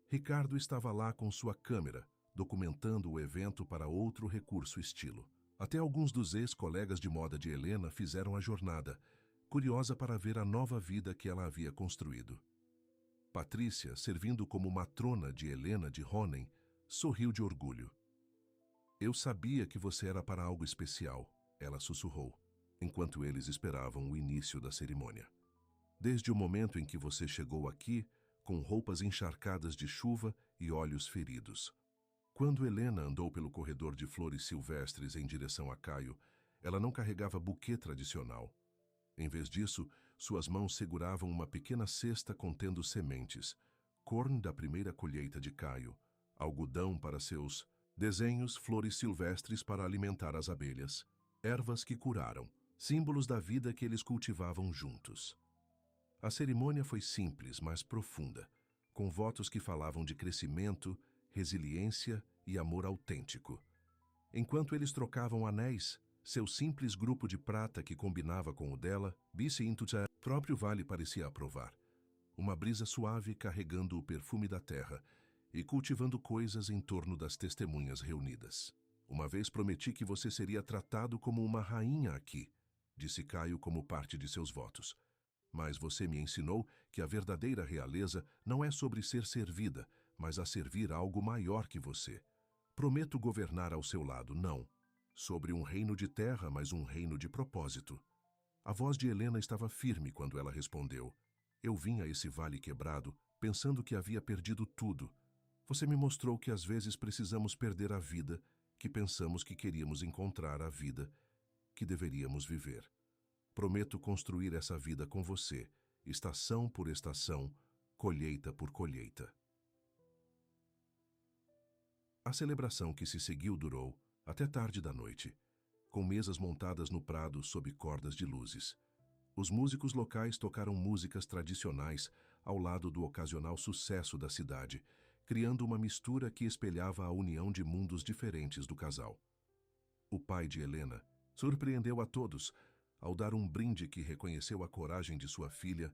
Ricardo estava lá com sua câmera, documentando o evento para outro recurso estilo. Até alguns dos ex-colegas de moda de Helena fizeram a jornada, curiosa para ver a nova vida que ela havia construído. Patrícia, servindo como matrona de Helena de Ronen, sorriu de orgulho. Eu sabia que você era para algo especial, ela sussurrou, enquanto eles esperavam o início da cerimônia. Desde o momento em que você chegou aqui, com roupas encharcadas de chuva e olhos feridos. Quando Helena andou pelo corredor de flores silvestres em direção a Caio, ela não carregava buquê tradicional. Em vez disso, suas mãos seguravam uma pequena cesta contendo sementes, corn da primeira colheita de Caio, algodão para seus desenhos, flores silvestres para alimentar as abelhas, ervas que curaram, símbolos da vida que eles cultivavam juntos. A cerimônia foi simples, mas profunda, com votos que falavam de crescimento, resiliência e amor autêntico. Enquanto eles trocavam anéis, seu simples grupo de prata que combinava com o dela, próprio vale parecia aprovar. Uma brisa suave carregando o perfume da terra e cultivando coisas em torno das testemunhas reunidas. Uma vez prometi que você seria tratado como uma rainha aqui, disse Caio como parte de seus votos. Mas você me ensinou que a verdadeira realeza não é sobre ser servida, mas a servir a algo maior que você. Prometo governar ao seu lado, não. Sobre um reino de terra, mas um reino de propósito. A voz de Helena estava firme quando ela respondeu. Eu vim a esse vale quebrado, pensando que havia perdido tudo. Você me mostrou que às vezes precisamos perder a vida, que pensamos que queríamos encontrar a vida, que deveríamos viver. Prometo construir essa vida com você, estação por estação, colheita por colheita. A celebração que se seguiu durou até tarde da noite, com mesas montadas no prado sob cordas de luzes. Os músicos locais tocaram músicas tradicionais ao lado do ocasional sucesso da cidade, criando uma mistura que espelhava a união de mundos diferentes do casal. O pai de Helena surpreendeu a todos ao dar um brinde que reconheceu a coragem de sua filha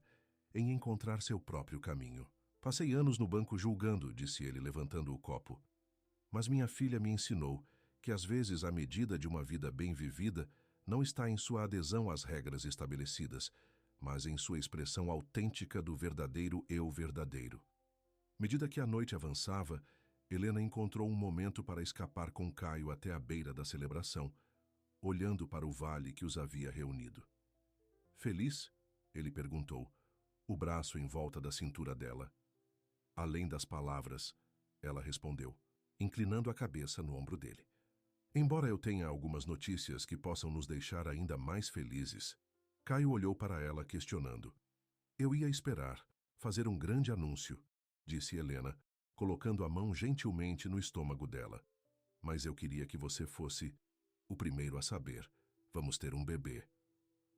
em encontrar seu próprio caminho. Passei anos no banco julgando, disse ele, levantando o copo. Mas minha filha me ensinou que às vezes a medida de uma vida bem vivida não está em sua adesão às regras estabelecidas, mas em sua expressão autêntica do verdadeiro eu verdadeiro. Medida que a noite avançava, Helena encontrou um momento para escapar com Caio até a beira da celebração, olhando para o vale que os havia reunido. Feliz? Ele perguntou, o braço em volta da cintura dela. Além das palavras, ela respondeu, inclinando a cabeça no ombro dele. Embora eu tenha algumas notícias que possam nos deixar ainda mais felizes, Caio olhou para ela questionando. Eu ia esperar, fazer um grande anúncio, disse Helena, colocando a mão gentilmente no estômago dela. Mas eu queria que você fosse o primeiro a saber. Vamos ter um bebê.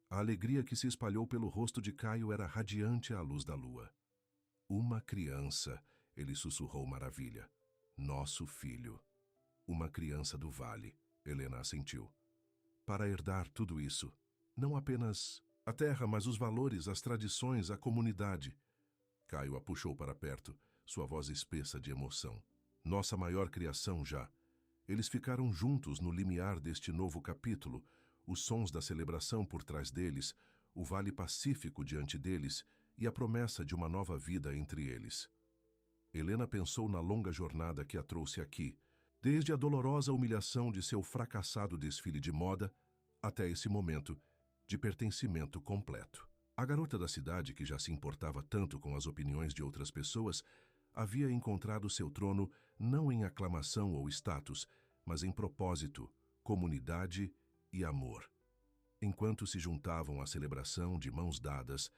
A alegria que se espalhou pelo rosto de Caio era radiante à luz da lua. Uma criança, ele sussurrou maravilha. Nosso filho. Uma criança do vale, Helena assentiu. Para herdar tudo isso, não apenas a terra, mas os valores, as tradições, a comunidade. Caio a puxou para perto, sua voz espessa de emoção. Nossa maior criação já. Eles ficaram juntos no limiar deste novo capítulo, os sons da celebração por trás deles, o vale pacífico diante deles e a promessa de uma nova vida entre eles. Helena pensou na longa jornada que a trouxe aqui, desde a dolorosa humilhação de seu fracassado desfile de moda até esse momento de pertencimento completo. A garota da cidade, que já se importava tanto com as opiniões de outras pessoas, havia encontrado seu trono não em aclamação ou status, mas em propósito, comunidade e amor. Enquanto se juntavam à celebração de mãos dadas,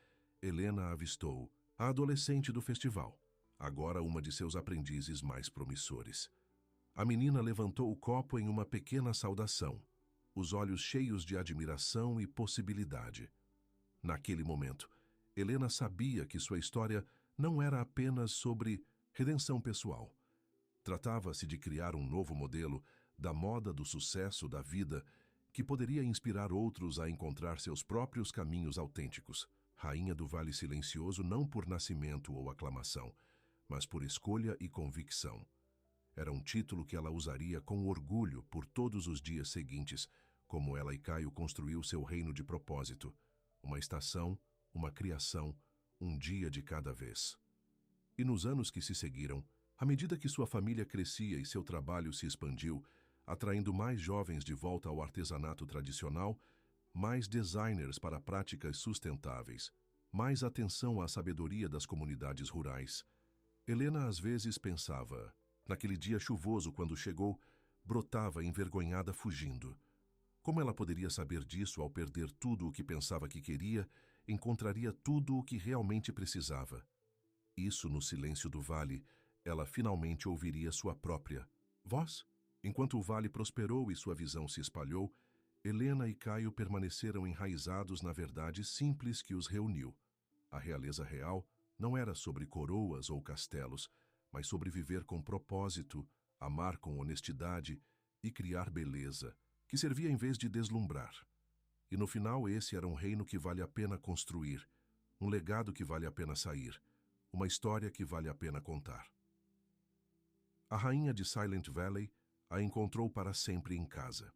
Helena avistou a adolescente do festival, agora uma de seus aprendizes mais promissores. A menina levantou o copo em uma pequena saudação, os olhos cheios de admiração e possibilidade. Naquele momento, Helena sabia que sua história não era apenas sobre redenção pessoal. Tratava-se de criar um novo modelo da moda do sucesso da vida que poderia inspirar outros a encontrar seus próprios caminhos autênticos. Rainha do Vale Silencioso não por nascimento ou aclamação, mas por escolha e convicção. Era um título que ela usaria com orgulho por todos os dias seguintes, como ela e Caio construiu seu reino de propósito. Uma estação, uma criação, um dia de cada vez. E nos anos que se seguiram, à medida que sua família crescia e seu trabalho se expandiu, atraindo mais jovens de volta ao artesanato tradicional, mais designers para práticas sustentáveis, mais atenção à sabedoria das comunidades rurais, Helena às vezes pensava, naquele dia chuvoso quando chegou, brotava envergonhada fugindo. Como ela poderia saber disso ao perder tudo o que pensava que queria, encontraria tudo o que realmente precisava? Isso no silêncio do vale, ela finalmente ouviria sua própria voz. Enquanto o vale prosperou e sua visão se espalhou, Helena e Caio permaneceram enraizados na verdade simples que os reuniu. A realeza real não era sobre coroas ou castelos, mas sobre viver com propósito, amar com honestidade e criar beleza, que servia em vez de deslumbrar. E no final esse era um reino que vale a pena construir, um legado que vale a pena sair, uma história que vale a pena contar. A rainha de Silent Valley a encontrou para sempre em casa.